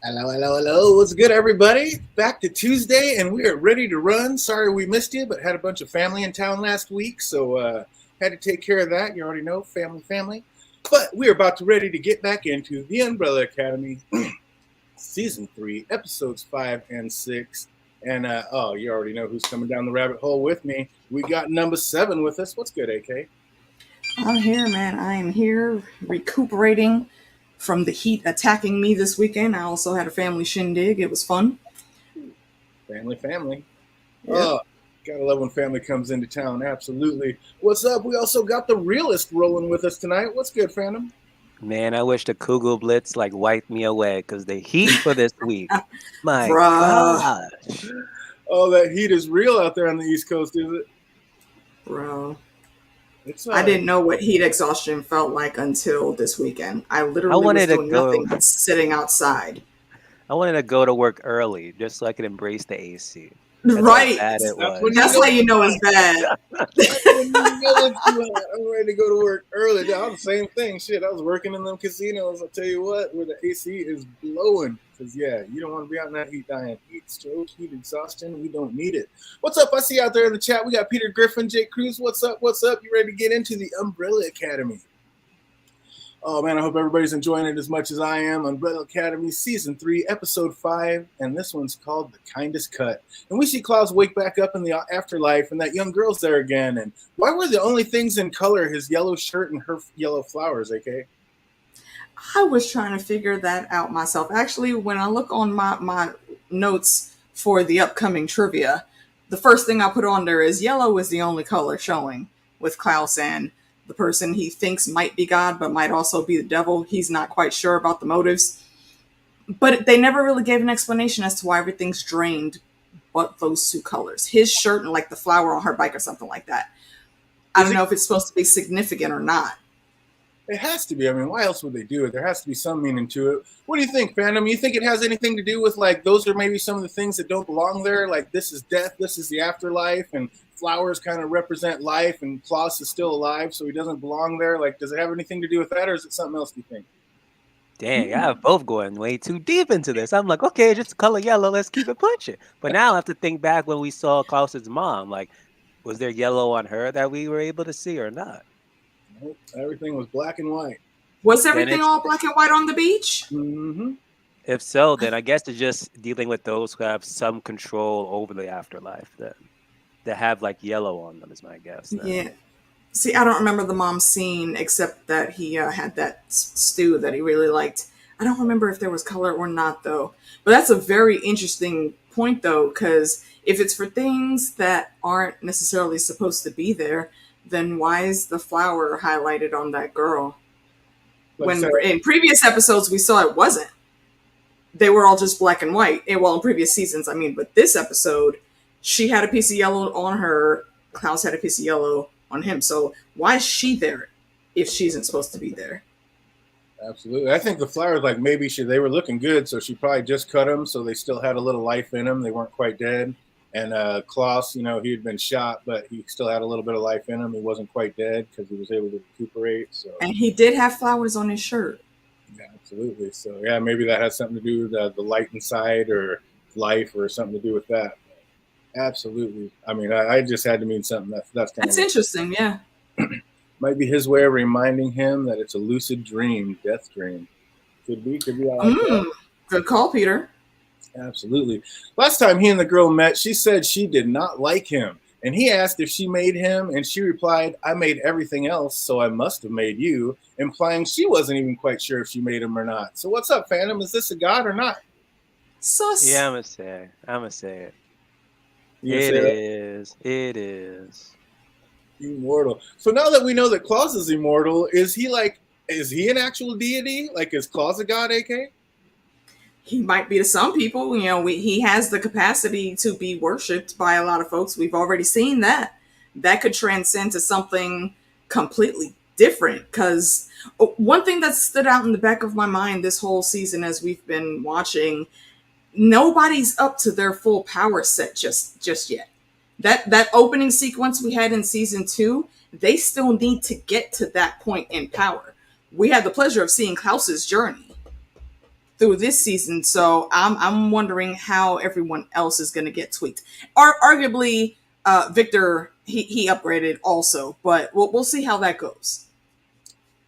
Hello, hello, hello. What's good, everybody? Back to Tuesday, and we are ready to run. Sorry we missed you, but had a bunch of family in town last week, so had to take care of that. You already know, family. But we are about to ready to get back into the Umbrella Academy, Season 3, Episodes 5 and 6. And, you already know who's coming down the rabbit hole with me. We got number 7 with us. What's good, AK? I'm here, man. I am here recuperating from the heat attacking me this weekend. I also had a family shindig. It was fun. Family. Yeah. Oh, gotta love when family comes into town. Absolutely. What's up? We also got the realist rolling with us tonight. What's good, Phantom? Man, I wish the Kugel Blitz wiped me away because the heat for this week. My Bruh. gosh. Oh, that heat is real out there on the East Coast, is it? Bro. It's I didn't know what heat exhaustion felt like until this weekend. I literally was wanted to doing go- nothing but sitting outside. I wanted to go to work early just so I could embrace the AC. That's Right. how bad it That's was. when That's how you know it's bad. I'm ready to go to work early. I was the same thing. Shit, I was working in them casinos. I'll tell you what, where the AC is blowing. Because, yeah, you don't want to be out in that heat dying. Heat stroke, heat exhaustion. We don't need it. What's up? I see you out there in the chat. We got Peter Griffin, Jake Cruz. What's up? You ready to get into the Umbrella Academy? Oh, man, I hope everybody's enjoying it as much as I am. Umbrella Academy, Season 3, Episode 5, and this one's called The Kindest Cut. And we see Klaus wake back up in the afterlife, and that young girl's there again. And why were the only things in color his yellow shirt and her yellow flowers, AK? I was trying to figure that out myself. Actually, when I look on my notes for the upcoming trivia, the first thing I put on there is yellow is the only color showing with Klaus and the person he thinks might be God, but might also be the devil. He's not quite sure about the motives. But they never really gave an explanation as to why everything's drained but those two colors. His shirt and like the flower on her bike or something like that. I don't know if it's supposed to be significant or not. It has to be. I mean, why else would they do it? There has to be some meaning to it. What do you think, Phantom? You think it has anything to do with, like, those are maybe some of the things that don't belong there? Like, this is death, this is the afterlife, and flowers kind of represent life, and Klaus is still alive, so he doesn't belong there. Like, does it have anything to do with that, or is it something else, do you think? Dang, I have both going way too deep into this. I'm like, okay, just color yellow. Let's keep it pushing. But now I have to think back when we saw Klaus's mom. Like, was there yellow on her that we were able to see or not? Nope. Everything was black and white. Was everything all black and white on the beach? Mm-hmm. If so, then I guess it's just dealing with those who have some control over the afterlife that have like yellow on them is my guess. Then. Yeah. See, I don't remember the mom scene except that he had that stew that he really liked. I don't remember if there was color or not, though. But that's a very interesting point, though, because if it's for things that aren't necessarily supposed to be there, then why is the flower highlighted on that girl? When in previous episodes we saw it wasn't. They were all just black and white. Well, in previous seasons, I mean, but this episode, she had a piece of yellow on her. Klaus had a piece of yellow on him. So why is she there if she isn't supposed to be there? Absolutely. I think the flowers, like, maybe they were looking good, so she probably just cut them, so they still had a little life in them. They weren't quite dead. And Klaus, he had been shot, but he still had a little bit of life in him. He wasn't quite dead because he was able to recuperate. So. And he did have flowers on his shirt. Yeah, absolutely. So, yeah, maybe that has something to do with the light inside or life or something to do with that. Absolutely. I mean, I just had to mean something. That's interesting, yeah. Might be his way of reminding him that it's a lucid dream, death dream. Could be. Good call, Peter. Absolutely. Last time he and the girl met, she said she did not like him. And he asked if she made him, and she replied, I made everything else, so I must have made you, implying she wasn't even quite sure if she made him or not. So what's up, Phantom? Is this a god or not? Sus. Yeah, I'm going to say it. It is. Immortal. So now that we know that Klaus is immortal, is he an actual deity? Like, is Klaus a god, AK? He might be to some people. He has the capacity to be worshipped by a lot of folks. We've already seen that. That could transcend to something completely different. Because one thing that stood out in the back of my mind this whole season as we've been watching, nobody's up to their full power set just yet. That opening sequence we had in season 2, they still need to get to that point in power. We had the pleasure of seeing Klaus's journey through this season. So I'm wondering how everyone else is going to get tweaked. Arguably, Victor he upgraded also, but we'll see how that goes.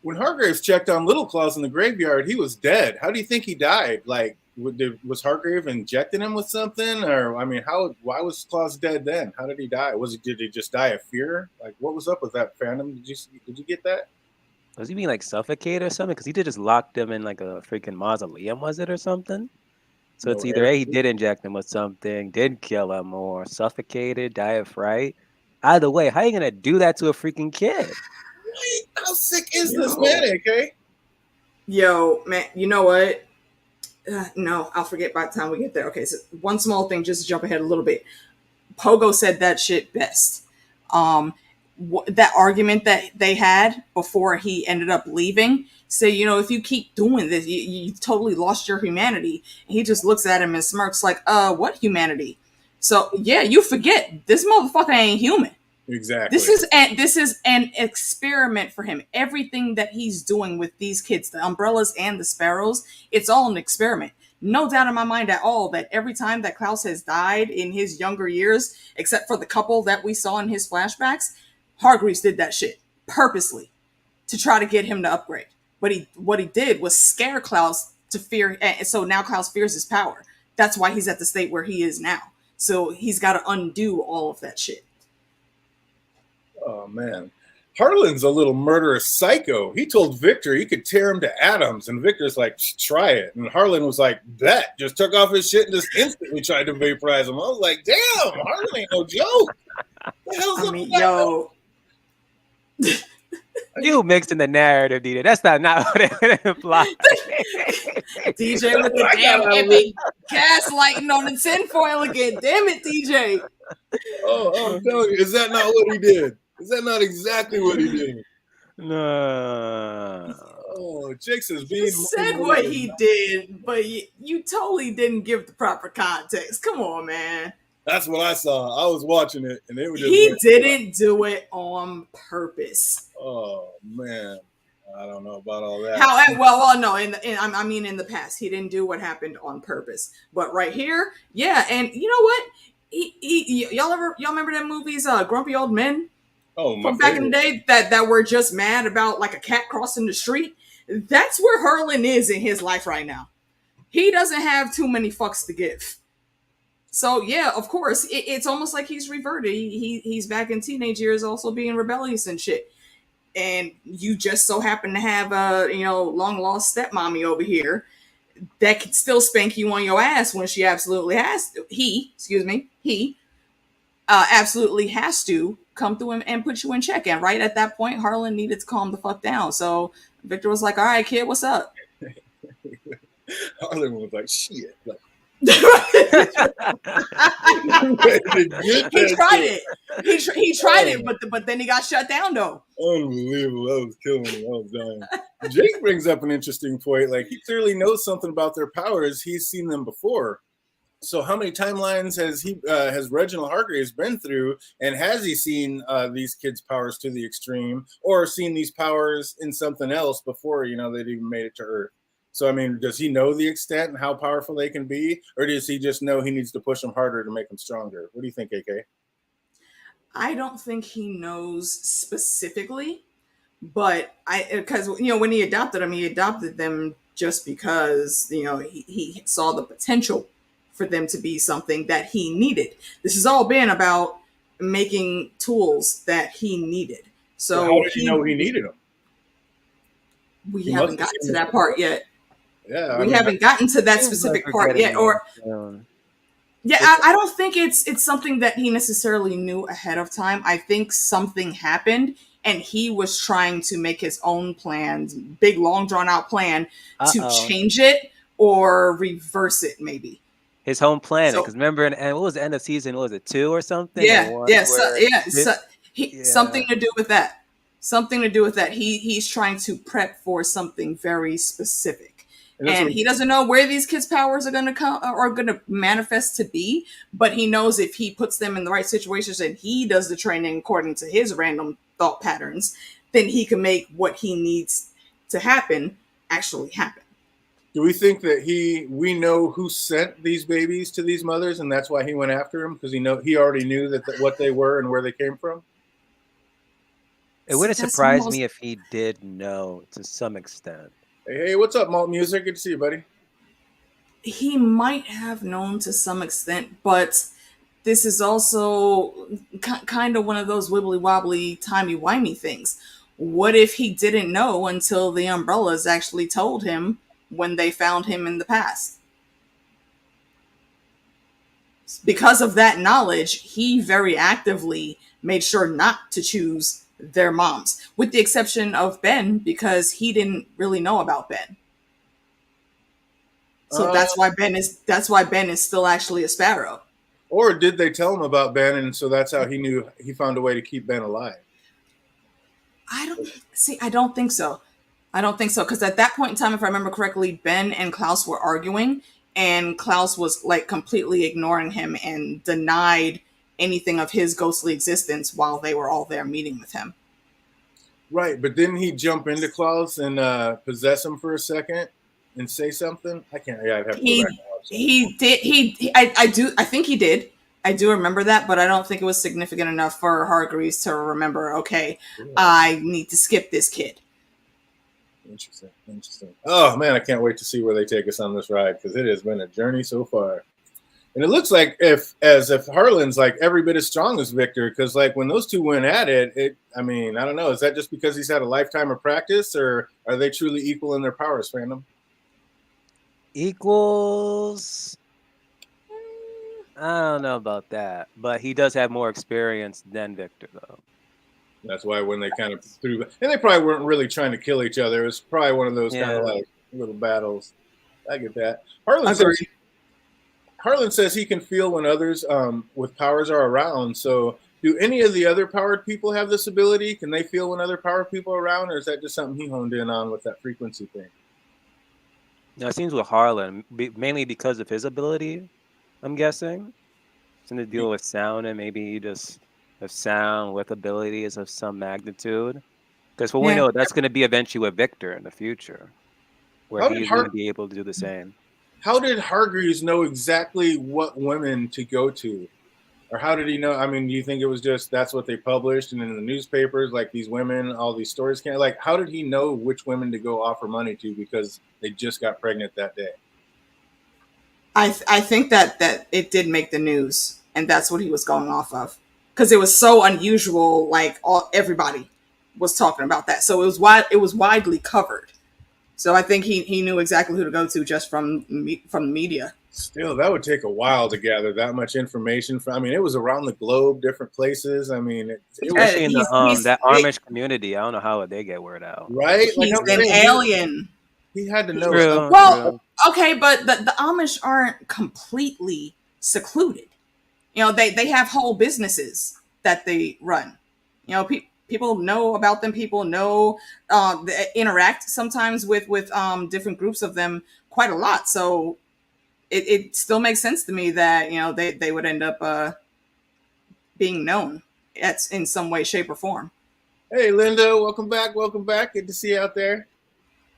When Hargraves checked on Little Claus in the graveyard, he was dead. How do you think he died? Like, was Hargrave injecting him with something, or I mean, why was Claus dead then? How did he die? Did he just die of fear? Like, what was up with that fandom? Did you get that? Was he being like suffocated or something? Because he did just lock them in like a freaking mausoleum, was it, or something? So it's either A, he did inject him with something, did kill him, or suffocated, die of fright. Either way, how are you gonna do that to a freaking kid? How sick is this man, AK? Yo, man, you know what? No, I'll forget by the time we get there. Okay, so one small thing, just to jump ahead a little bit. Pogo said that shit best. That argument that they had before he ended up leaving, say, if you keep doing this, you've totally lost your humanity. And he just looks at him and smirks like, what humanity? So, yeah, you forget, this motherfucker ain't human. Exactly. This is an experiment for him. Everything that he's doing with these kids, the umbrellas and the sparrows, it's all an experiment. No doubt in my mind at all that every time that Klaus has died in his younger years, except for the couple that we saw in his flashbacks, Hargreaves did that shit purposely to try to get him to upgrade. But what he did was scare Klaus to fear, and so now Klaus fears his power. That's why he's at the state where he is now. So he's got to undo all of that shit. Oh, man. Harlan's a little murderous psycho. He told Victor he could tear him to atoms, and Victor's like, try it. And Harlan was like, bet. Just took off his shit and just instantly tried to vaporize him. I was like, damn, Harlan ain't no joke. What the hell's up with that? You mixing the narrative, DJ. That's not what it implies. DJ with the damn epic gaslighting on the tinfoil again. Damn it, DJ. Oh, I'm telling you, is that not what he did? Is that not exactly what he did? No. Oh, Jake says You said what he did, but you totally didn't give the proper context. Come on, man. That's what I saw. I was watching it, and it was just he didn't do it on purpose. Oh man, I don't know about all that. No. I mean, in the past, he didn't do what happened on purpose. But right here, yeah. And you know what? Y'all remember them movies, Grumpy Old Men? Oh, from back in the day that were just mad about like a cat crossing the street. That's where Harlan is in his life right now. He doesn't have too many fucks to give. So yeah, of course, it's almost like he's reverted. He's back in teenage years, also being rebellious and shit. And you just so happen to have a long lost stepmommy over here that could still spank you on your ass when she absolutely has to. He absolutely has to come through and put you in check. And right at that point, Harlan needed to calm the fuck down. So Victor was like, "All right, kid, what's up?" Harlan was like, "Shit." Like, he tried it. He tried it, but then he got shut down though. Unbelievable. That was killing me. I was dying. Jake brings up an interesting point. Like, he clearly knows something about their powers. He's seen them before. So how many timelines has Reginald Hargreaves been through, and has he seen these kids' powers to the extreme, or seen these powers in something else before they'd even made it to Earth? So, I mean, does he know the extent and how powerful they can be? Or does he just know he needs to push them harder to make them stronger? What do you think, AK? I don't think he knows specifically, but because when he adopted them just because, he saw the potential for them to be something that he needed. This has all been about making tools that he needed. So how did he know he needed them? We haven't gotten to that part yet. Yeah, we haven't gotten to that specific part yet. I don't think it's something that he necessarily knew ahead of time. I think something happened, and he was trying to make his own plans, big, long, drawn-out plan to change it or reverse it, maybe. His home planet, because remember, and what was the end of season? What was it 2 or something? Something to do with that. Something to do with that. He's trying to prep for something very specific. And he doesn't know where these kids' powers are going to come or going to manifest to be, but he knows if he puts them in the right situations and he does the training according to his random thought patterns, then he can make what he needs to happen actually happen. Do we think that we know who sent these babies to these mothers, and that's why he went after them, because he already knew what they were and where they came from? It See, wouldn't that's surprise almost me if he did know to some extent. Hey, what's up, Malt Music? Good to see you, buddy. he might have known to some extent, but this is also kind of one of those wibbly wobbly, timey wimey things. What if he didn't know until the Umbrellas actually told him when they found him in the past? Because of that knowledge, he very actively made sure not to choose their moms, with the exception of Ben, because he didn't really know about Ben. So that's why Ben is still actually a Sparrow. Or did they tell him about Ben, and so that's how he found a way to keep Ben alive? I don't think so. I don't think so, because at that point in time, if I remember correctly, Ben and Klaus were arguing, and Klaus was like completely ignoring him and denied anything of his ghostly existence while they were all there meeting with him. Right, but didn't he jump into Klaus and possess him for a second and say something? I can't. Yeah, I'd have to go back and watch that. He did. I think he did. I do remember that, but I don't think it was significant enough for Hargreaves to remember. Okay, yeah. I need to skip this kid. Interesting. Oh man, I can't wait to see where they take us on this ride, because it has been a journey so far. And it looks like if Harlan's like every bit as strong as Victor, because like when those two went at it, I mean, I don't know. Is that just because he's had a lifetime of practice, or are they truly equal in their powers, fandom? Equals. I don't know about that, but he does have more experience than Victor, though. That's why when they kind of threw, and they probably weren't really trying to kill each other. It was probably one of those kind of like little battles. I get that. Harlan says he can feel when others with powers are around. So do any of the other powered people have this ability? Can they feel when other powered people are around, or is that just something he honed in on with that frequency thing? No, it seems with Harlan, mainly because of his ability, I'm guessing. Something to deal with sound, and maybe just have sound with abilities of some magnitude. Because for we know, that's going to be eventually with Victor in the future, where he's going to be able to do the same. How did Hargreaves know exactly what women to go to? Or how did he know? I mean, do you think it was just that's what they published and in the newspapers, like these women, all these stories came? Like, how did he know which women to go offer money to because they just got pregnant that day? I think that it did make the news, and that's what he was going off of, because it was so unusual. Like everybody was talking about that, so it was widely covered. So I think he knew exactly who to go to just from the media. Still, that would take a while to gather that much information. I mean, it was around the globe, different places. I mean, especially in that Amish community. I don't know how they get word out. Right? He's like an alien. He had to know. True, well, okay, but the Amish aren't completely secluded. You know, they have whole businesses that they run. You know, people know about them. People know they interact sometimes with different groups of them quite a lot. So it still makes sense to me that, you know, they would end up being known in some way, shape, or form. Hey, Linda, welcome back. Good to see you out there.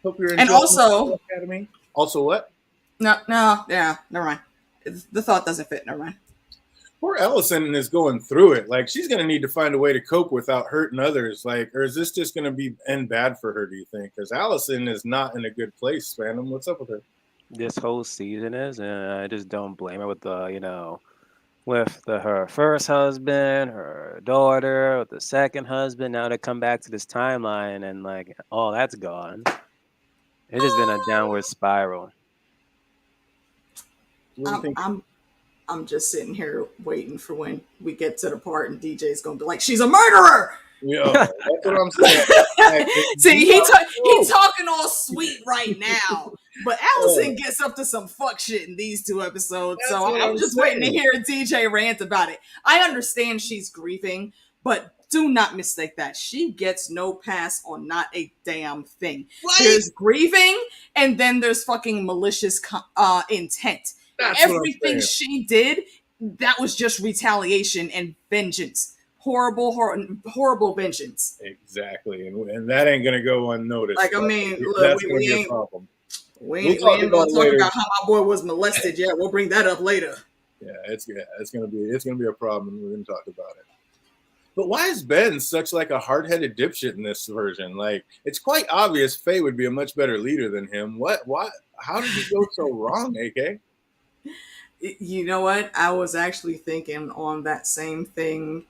Hope you're enjoying and also Academy. Also, what? No, yeah, never mind. The thought doesn't fit. Never mind. Poor Allison is going through it. Like, she's going to need to find a way to cope without hurting others. Like, or is this just going to end bad for her, do you think? Because Allison is not in a good place, Phantom. What's up with her? This whole season is, and I just don't blame her with her first husband, her daughter, with the second husband. Now to come back to this timeline and like all that's gone. It's just been a downward spiral. I'm just sitting here waiting for when we get to the part and DJ's gonna be like, "She's a murderer." Yeah, that's what I'm saying. See, he's talking all sweet right now, but Allison gets up to some fuck shit in these 2 episodes. So I'm just waiting to hear DJ rant about it. I understand she's grieving, but do not mistake that. She gets no pass on not a damn thing. Right? There's grieving, and then there's fucking malicious intent. That's everything she did, that was just retaliation and vengeance. Horrible vengeance. Exactly, and that ain't gonna go unnoticed. Like, I mean, that's gonna be a problem. We We'll talk ain't about gonna it talk later. about how my boy was molested yet. We'll bring that up later. Yeah, it's gonna be a problem. We're gonna talk about it. But why is Ben such like a hard-headed dipshit in this version? Like, it's quite obvious Faye would be a much better leader than him. What? How did he go so wrong, AK? You know what? I was actually thinking on that same thing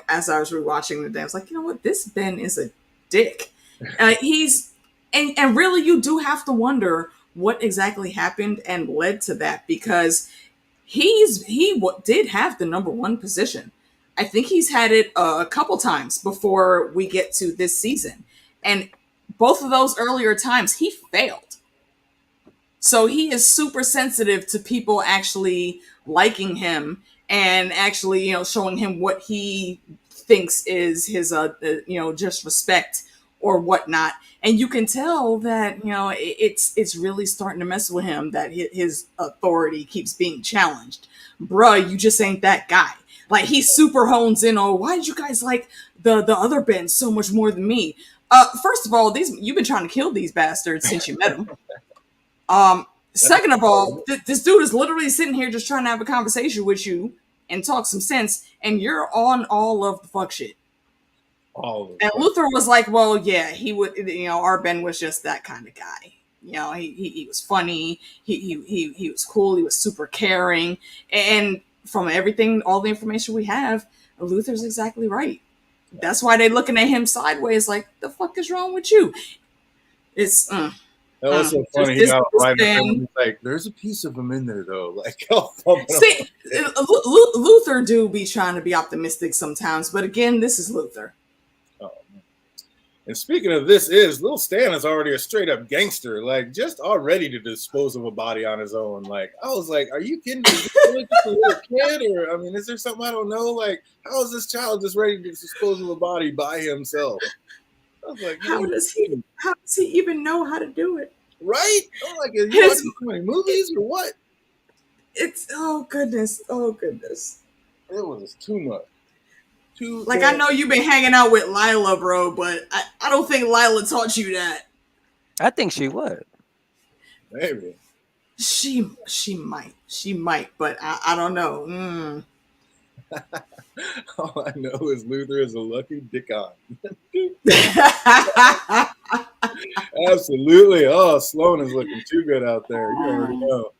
as I was rewatching the day. I was like, you know what? This Ben is a dick. He's and really, you do have to wonder what exactly happened and led to that, because did have the number one position. I think he's had it a couple times before we get to this season, and both of those earlier times he failed. So he is super sensitive to people actually liking him and actually, showing him what he thinks is his, just respect or whatnot. And you can tell that, it's really starting to mess with him that his authority keeps being challenged. Bruh, you just ain't that guy. Like, he super hones in on, why did you guys like the other Ben so much more than me? First of all, you've been trying to kill these bastards since you met them. Second of all, this dude is literally sitting here just trying to have a conversation with you and talk some sense, and you're on all of the fuck shit. And Luther was like, well, yeah, he would, our Ben was just that kind of guy. He was funny. He was cool. He was super caring. And from everything, all the information we have, Luther's exactly right. That's why they're looking at him sideways like, the fuck is wrong with you? It's... That was so funny. He got right in like, there's a piece of him in there though. Like, see, Luther do be trying to be optimistic sometimes, but again, this is Luther. Oh, man. And speaking of this, Little Stan is already a straight up gangster. Like, just already to dispose of a body on his own. Like, I was like, are you kidding me? Is this just a little kid, or I mean, is there something I don't know? Like, how is this child just ready to dispose of a body by himself? I was like, how does he even know how to do it? Right? I'm like, are you watching too many movies or what? It's oh goodness. It was too much. I know you've been hanging out with Lila, bro, but I don't think Lila taught you that. I think she would. Maybe. She might, but I don't know. All I know is Luther is a lucky dickon. Absolutely. Oh, Sloan is looking too good out there. You already know.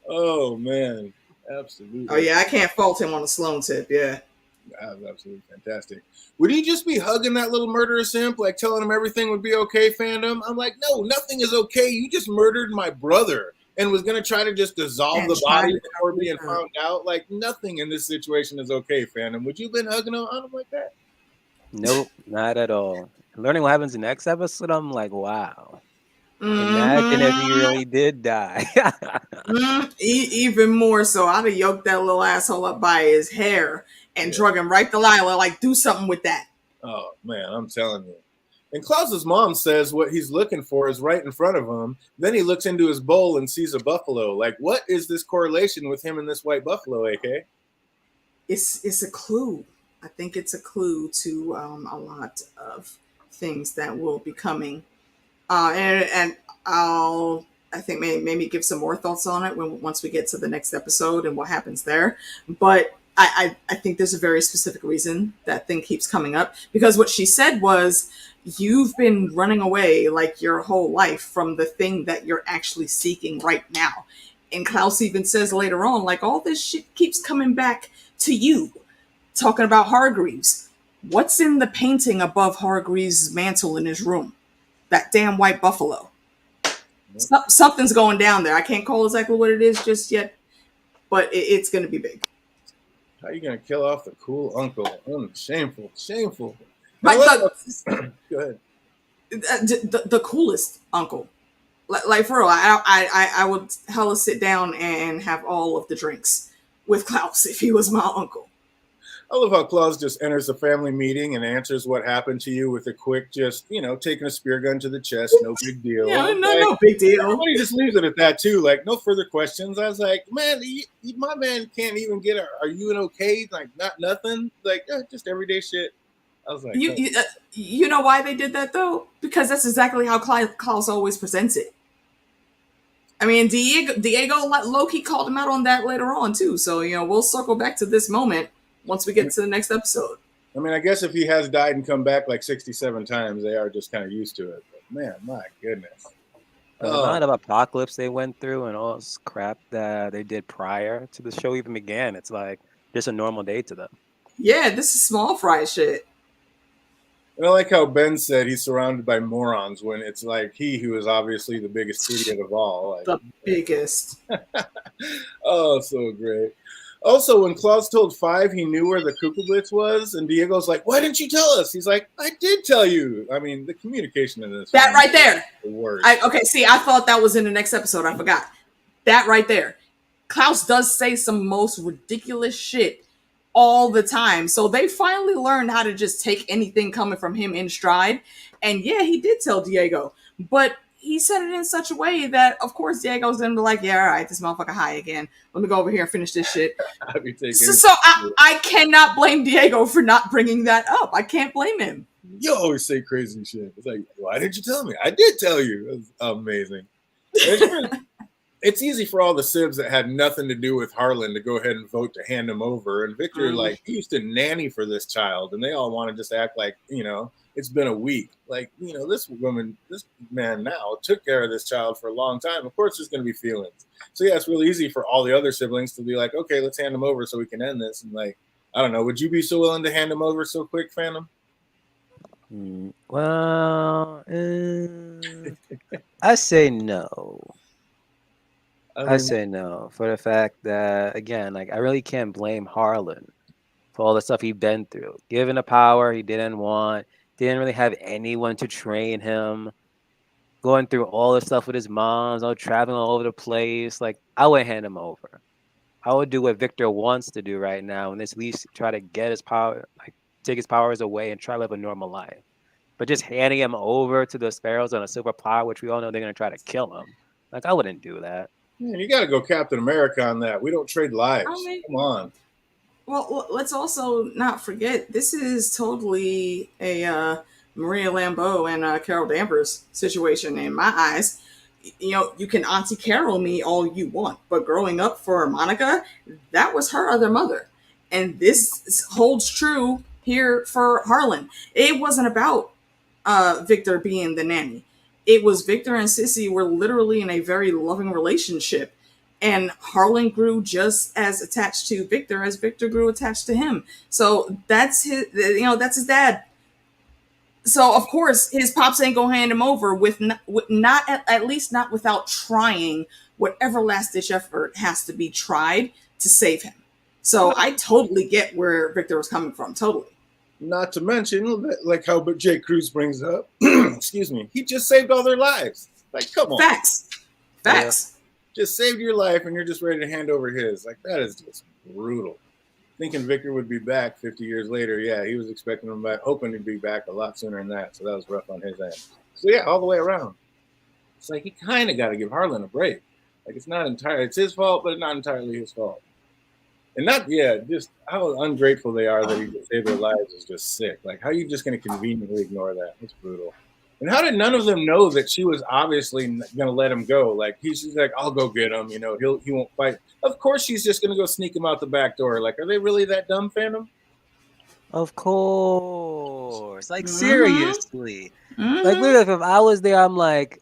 Oh, man. Absolutely. Oh, yeah. I can't fault him on the Sloan tip. Yeah. That was absolutely fantastic. Would he just be hugging that little murderous simp, like telling him everything would be okay, fandom? I'm like, no, nothing is okay. You just murdered my brother and was going to try to just dissolve the body before being found out. Like, nothing in this situation is okay, fandom. Would you have been hugging on him like that? Nope, not at all. Learning what happens in the next episode, I'm like, wow. Mm-hmm. Imagine if he really did die. Even more so. I'd have yoked that little asshole up by his hair and drug him right to Lila. Like, do something with that. Oh, man, I'm telling you. And Klaus's mom says what he's looking for is right in front of him. Then he looks into his bowl and sees a buffalo. Like, what is this correlation with him and this white buffalo, AK? It's a clue. I think it's a clue to a lot of things that will be coming. And I'll, I think maybe give some more thoughts on it once we get to the next episode and what happens there. But I think there's a very specific reason that thing keeps coming up, because what she said was, you've been running away like your whole life from the thing that you're actually seeking right now. And Klaus even says later on, like, all this shit keeps coming back to you, talking about Hargreaves. What's in the painting above Hargreaves' mantle in his room? That damn white buffalo. Something's going down there. I can't call exactly what it is just yet, but it's going to be big. How are you going to kill off the cool uncle? Shameful. But Go ahead. The coolest uncle. Like for real, I would hella sit down and have all of the drinks with Klaus if he was my uncle. I love how Klaus just enters a family meeting and answers what happened to you with a quick, just, taking a spear gun to the chest, no big deal. Yeah, no big deal. He just leaves it at that too, like no further questions. I was like, man, my man can't even get are you an okay? Like nothing, like just everyday shit. I was like, you know why they did that though? Because that's exactly how Klaus always presents it. I mean, Diego low-key called him out on that later on, too. So, we'll circle back to this moment once we get to the next episode. I mean, I guess if he has died and come back like 67 times, they are just kind of used to it. But man, my goodness. The amount of apocalypse they went through and all this crap that they did prior to the show even began, it's like just a normal day to them. Yeah, this is small fry shit. And I like how Ben said he's surrounded by morons when it's like he who is obviously the biggest idiot of all. Like, the biggest. Oh, so great. Also, when Klaus told Five he knew where the Kugelblitz was, and Diego's like, "Why didn't you tell us?" He's like, "I did tell you." I mean, the communication in this. That right there. The worst. I thought that was in the next episode. I forgot. That right there. Klaus does say some most ridiculous shit all the time. So they finally learned how to just take anything coming from him in stride. And yeah, he did tell Diego. But he said it in such a way that, of course, Diego's going to be like, yeah, all right, this motherfucker high again. Let me go over here and finish this shit. So I cannot blame Diego for not bringing that up. I can't blame him. You always say crazy shit. It's like, why didn't you tell me? I did tell you. It was amazing. It's easy for all the Sibs that had nothing to do with Harlan to go ahead and vote to hand him over. And Victor, like, he used to nanny for this child, and they all want to just act like, it's been a week. Like, this man now took care of this child for a long time. Of course, there's going to be feelings. So, yeah, it's really easy for all the other siblings to be like, okay, let's hand him over so we can end this. And, like, I don't know. Would you be so willing to hand him over so quick, Phantom? Well, I say no. I say no for the fact that, again, like, I really can't blame Harlan for all the stuff he'd been through. Given the power he didn't want, didn't really have anyone to train him, going through all the stuff with his moms, traveling all over the place. Like, I would hand him over. I would do what Victor wants to do right now, and at least try to get his power, like, take his powers away and try to live a normal life. But just handing him over to the Sparrows on a silver platter, which we all know they're going to try to kill him. Like, I wouldn't do that. Man, you got to go Captain America on that. We don't trade lives. Come on. Well, let's also not forget, this is totally a Maria Lambeau and Carol Danvers situation in my eyes. You can Auntie Carol me all you want, but growing up for Monica, that was her other mother. And this holds true here for Harlan. It wasn't about Victor being the nanny. It was Victor and Sissy were literally in a very loving relationship. And Harlan grew just as attached to Victor as Victor grew attached to him. So that's his dad. So of course his pops ain't gonna hand him over with not at least not without trying whatever last ditch effort has to be tried to save him. So I totally get where Victor was coming from. Totally. Not to mention, like how Jay Cruz brings up, excuse me, he just saved all their lives. Like, come on. Facts. Yeah. Just saved your life and you're just ready to hand over his. Like, that is just brutal. Thinking Victor would be back 50 years later. Yeah, he was expecting him back, hoping to be back a lot sooner than that. So that was rough on his end. So yeah, all the way around. It's like, he kind of got to give Harlan a break. Like, it's his fault, but not entirely his fault. And just how ungrateful they are that he just saved their lives is just sick. Like, how are you just going to conveniently ignore that? It's brutal. And how did none of them know that she was obviously going to let him go? Like, she's like, I'll go get him. He won't fight. Of course, she's just going to go sneak him out the back door. Like, are they really that dumb, Phantom? Of course. Like, seriously. Like, literally, if I was there, I'm like,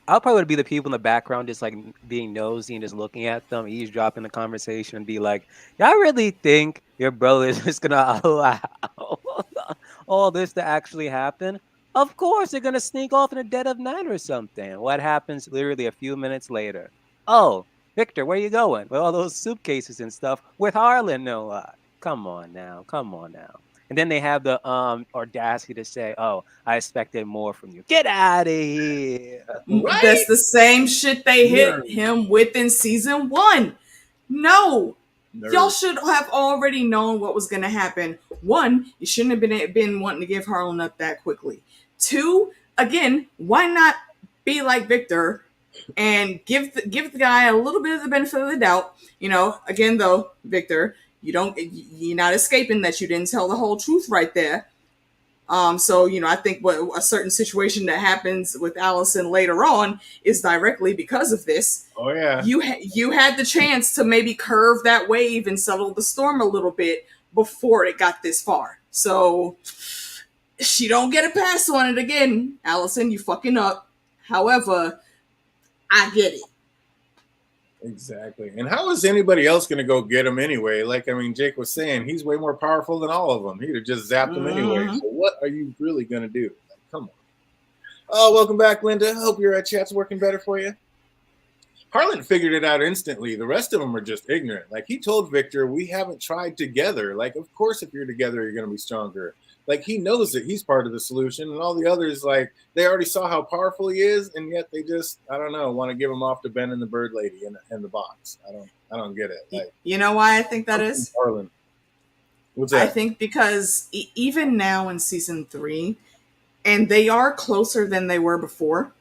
I'll probably be the people in the background just, like, being nosy and just looking at them, eavesdropping the conversation and be like, y'all really think your brother is just going to allow all this to actually happen? Of course, they're going to sneak off in the dead of night or something. What happens literally a few minutes later? Oh, Victor, where you going? With all those suitcases and stuff with Harlan, no lot. Come on now. And then they have the audacity to say, oh, I expected more from you. Get out of here. Right? That's the same shit they hit him with in season 1. No. Y'all should have already known what was going to happen. 1, you shouldn't have been wanting to give Harlan up that quickly. 2, again, why not be like Victor and give the guy a little bit of the benefit of the doubt? Again, though, Victor, you're not escaping that you didn't tell the whole truth right there. So, I think what a certain situation that happens with Allison later on is directly because of this. Oh yeah. You had the chance to maybe curve that wave and settle the storm a little bit before it got this far. So she don't get a pass on it again. Allison, you fucking up. However, I get it. Exactly. And how is anybody else going to go get him anyway? Like, I mean, Jake was saying, he's way more powerful than all of them. He'd have just zapped them anyway. So what are you really going to do? Like, come on. Oh, welcome back, Linda. Hope your chat's working better for you. Harlan figured it out instantly. The rest of them are just ignorant. Like, he told Victor, we haven't tried together. Like, of course, if you're together, you're going to be stronger. Like, he knows that he's part of the solution, and all the others, like, they already saw how powerful he is, and yet they just, I don't know, want to give him off to Ben and the Bird Lady in the box. I don't get it. Like, you know why I think that is? Harlan. What's that? I think because even now in season 3, and they are closer than they were before,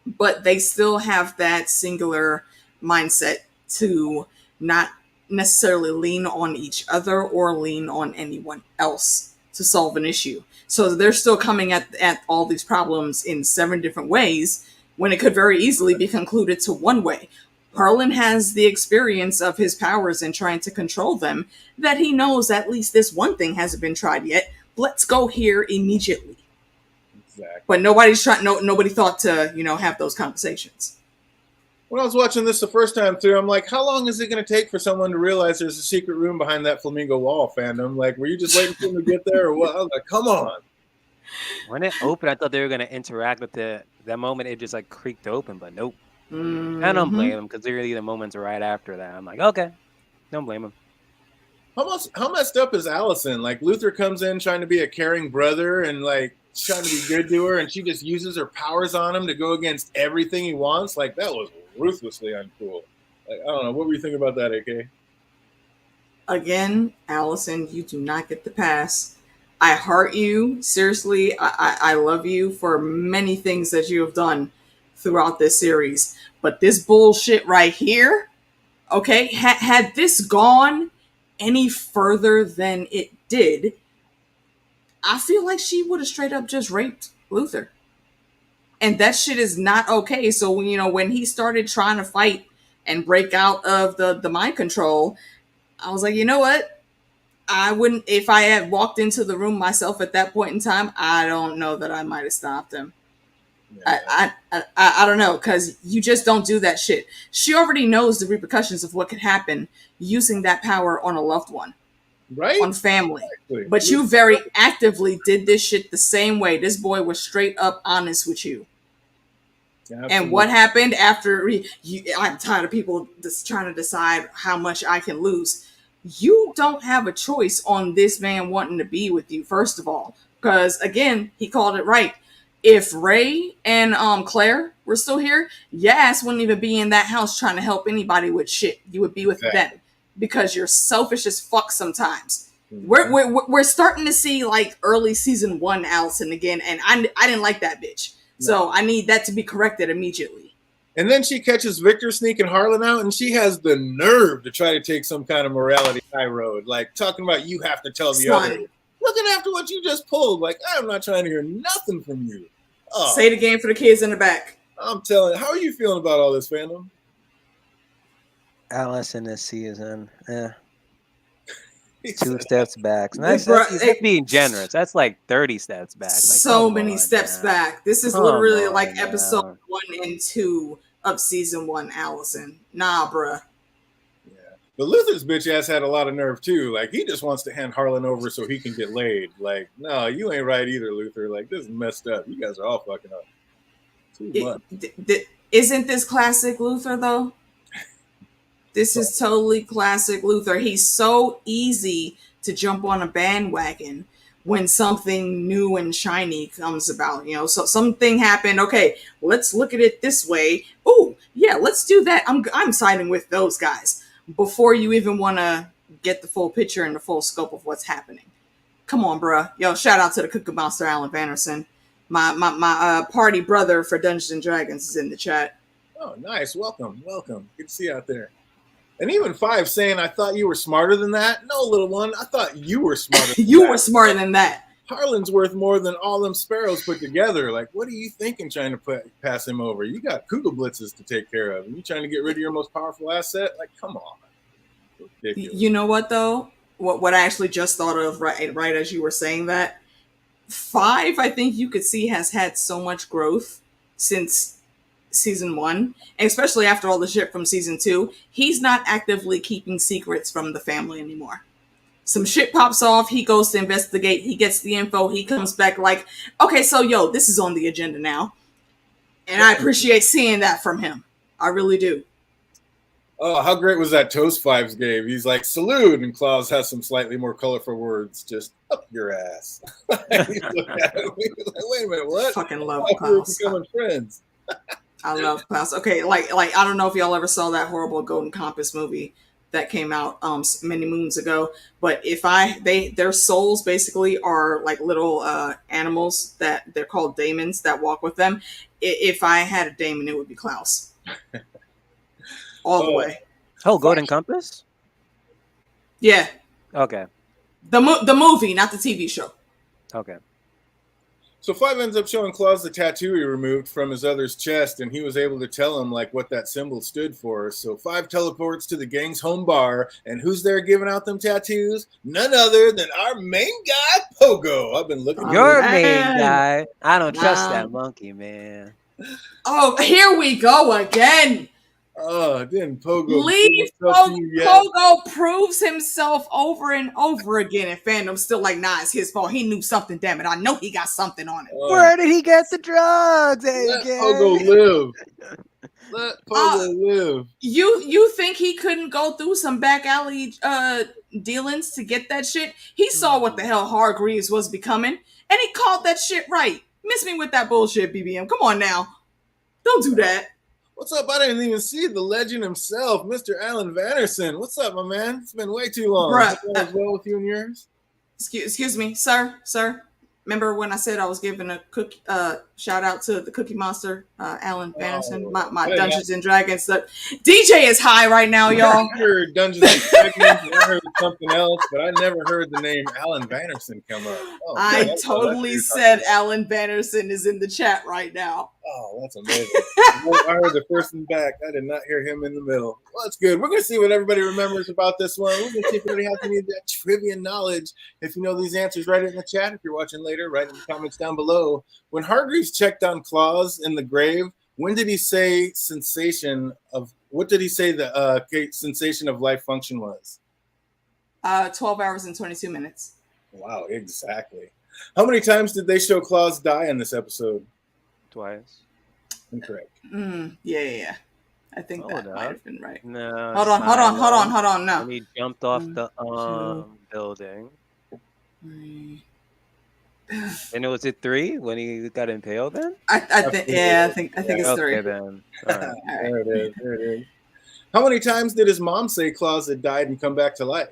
but they still have that singular mindset to not necessarily lean on each other or lean on anyone else to solve an issue. So they're still coming at all these problems in 7 different ways when it could very easily be concluded to one way. Harlan has the experience of his powers and trying to control them, that he knows at least this one thing hasn't been tried yet. Let's go here immediately. Exactly. But nobody thought to, have those conversations. When I was watching this the first time through, I'm like, how long is it going to take for someone to realize there's a secret room behind that flamingo wall, fandom? Like, were you just waiting for them to get there or what? I was like, come on. When it opened, I thought they were going to interact with that moment. It just like creaked open, but nope. I don't blame them because really the moments right after that. I'm like, okay, don't blame them. How messed up is Allison? Like, Luther comes in trying to be a caring brother and like trying to be good to her, and she just uses her powers on him to go against everything he wants. Like, that was ruthlessly uncool. Like, I don't know. What were you thinking about that, AK? Again, Allison, you do not get the pass. I heart you. Seriously, I love you for many things that you have done throughout this series. But this bullshit right here, okay, had this gone any further than it did, I feel like she would have straight up just raped Luther. And that shit is not okay. So, when he started trying to fight and break out of the mind control, I was like, you know what? I wouldn't, if I had walked into the room myself at that point in time, I don't know that I might have stopped him. Yeah. I don't know, because you just don't do that shit. She already knows the repercussions of what could happen using that power on a loved one. Right? On family. Exactly. But you very actively did this shit the same way. This boy was straight up honest with you. Absolutely. And what happened after I'm tired of people just trying to decide how much I can lose. You don't have a choice on this man wanting to be with you, first of all. Because, again, he called it right. If Ray and Claire were still here, your ass wouldn't even be in that house trying to help anybody with shit. You would be with them. Because you're selfish as fuck sometimes. Mm-hmm. We're starting to see, like, early season 1 Allison again, and I didn't like that bitch. No. So I need that to be corrected immediately. And then she catches Victor sneaking Harlan out, and she has the nerve to try to take some kind of morality high road, like talking about you have to tell the other. Looking after what you just pulled, like, I'm not trying to hear nothing from you. Oh. Say it again for the kids in the back. I'm telling you, how are you feeling about all this, fandom? Allison this season, 2 steps back. That's being generous. That's like 30 steps back. Like, so many steps back. This is literally like episode 1 and 2 of season 1, Allison. Nah, bruh. Yeah. But Luther's bitch ass had a lot of nerve too. Like, he just wants to hand Harlan over so he can get laid. Like, no, you ain't right either, Luther. Like, this is messed up. You guys are all fucking up. Too much. Isn't this classic Luther though? This is totally classic Luther. He's so easy to jump on a bandwagon when something new and shiny comes about. So something happened. Okay, let's look at it this way. Oh, yeah, let's do that. I'm siding with those guys before you even want to get the full picture and the full scope of what's happening. Come on, bruh. Yo, shout out to the Cookie Monster, Alan Vanderson. My party brother for Dungeons and Dragons is in the chat. Oh, nice. Welcome. Good to see you out there. And even 5 saying, I thought you were smarter than that. No, little one, I thought you were smarter than you were smarter than that. Harlan's worth more than all them sparrows put together. Like, what are you thinking trying to pass him over? You got Kugel Blitzes to take care of. And you trying to get rid of your most powerful asset? Like, come on. Ridiculous. You know what, though? What I actually just thought of right as you were saying that, 5, I think you could see, has had so much growth since season 1, and especially after all the shit from season 2. He's not actively keeping secrets from the family anymore. Some shit pops off, he goes to investigate, he gets the info, he comes back like, okay, so yo, this is on the agenda now. And I appreciate seeing that from him. I really do. Oh, how great was that Toast Fives gave? He's like, salute, and Klaus has some slightly more colorful words, just up your ass. He's like, wait a minute, what? Fucking love We're Klaus. becoming friends. I love Klaus. Okay, like I don't know if y'all ever saw that horrible Golden Compass movie that came out many moons ago, but their souls basically are like little animals that they're called daemons that walk with them. If I had a daemon, it would be Klaus. All the way. Oh, Golden Compass? Yeah. Okay. The movie, not the TV show. Okay. So 5 ends up showing Klaus the tattoo he removed from his other's chest, and he was able to tell him like what that symbol stood for. So 5 teleports to the gang's home bar, and who's there giving out them tattoos? None other than our main guy, Pogo. I've been looking. Your main guy. I don't trust that monkey, man. Oh, here we go again. Oh, didn't Pogo Leave Pogo proves himself over and over again, and fandom's still like, nah, it's his fault. He knew something, damn it. I know he got something on him. Where did he get the drugs? Let Pogo live. Let Pogo live. You think he couldn't go through some back alley dealings to get that shit? He saw what the hell Hargreaves was becoming, and he called that shit right. Miss me with that bullshit, BBM. Come on now. Don't do that. What's up? I didn't even see the legend himself, Mr. Alan Vanderson. What's up, my man? It's been way too long. Bruh, as well with you and yours? Excuse me, sir. Remember when I said I was giving a shout out to the Cookie Monster, Alan Vanderson, my Dungeons and Dragons. DJ is high right now, y'all. I heard Dungeons and Dragons, and I heard something else, but I never heard the name Alan Vanderson come up. Oh, I totally said Alan Vanderson is in the chat right now. Oh, that's amazing. I heard the first one back. I did not hear him in the middle. Well, that's good. We're going to see what everybody remembers about this one. We're going to see if anybody has any of that trivia knowledge. If you know these answers, write it in the chat. If you're watching later, write in the comments down below. When Hargreaves checked on Claus in the grave, when did he say what did he say the sensation of life function was? 12 hours and 22 minutes. Wow, exactly. How many times did they show Claus die in this episode? Twice. Incorrect. Yeah. I think that might have been right. No. Hold on. No. When he jumped off the building. And it was 3 when he got impaled then? I think it's 3. Okay then. All right. There it is. How many times did his mom say Claus had died and come back to life?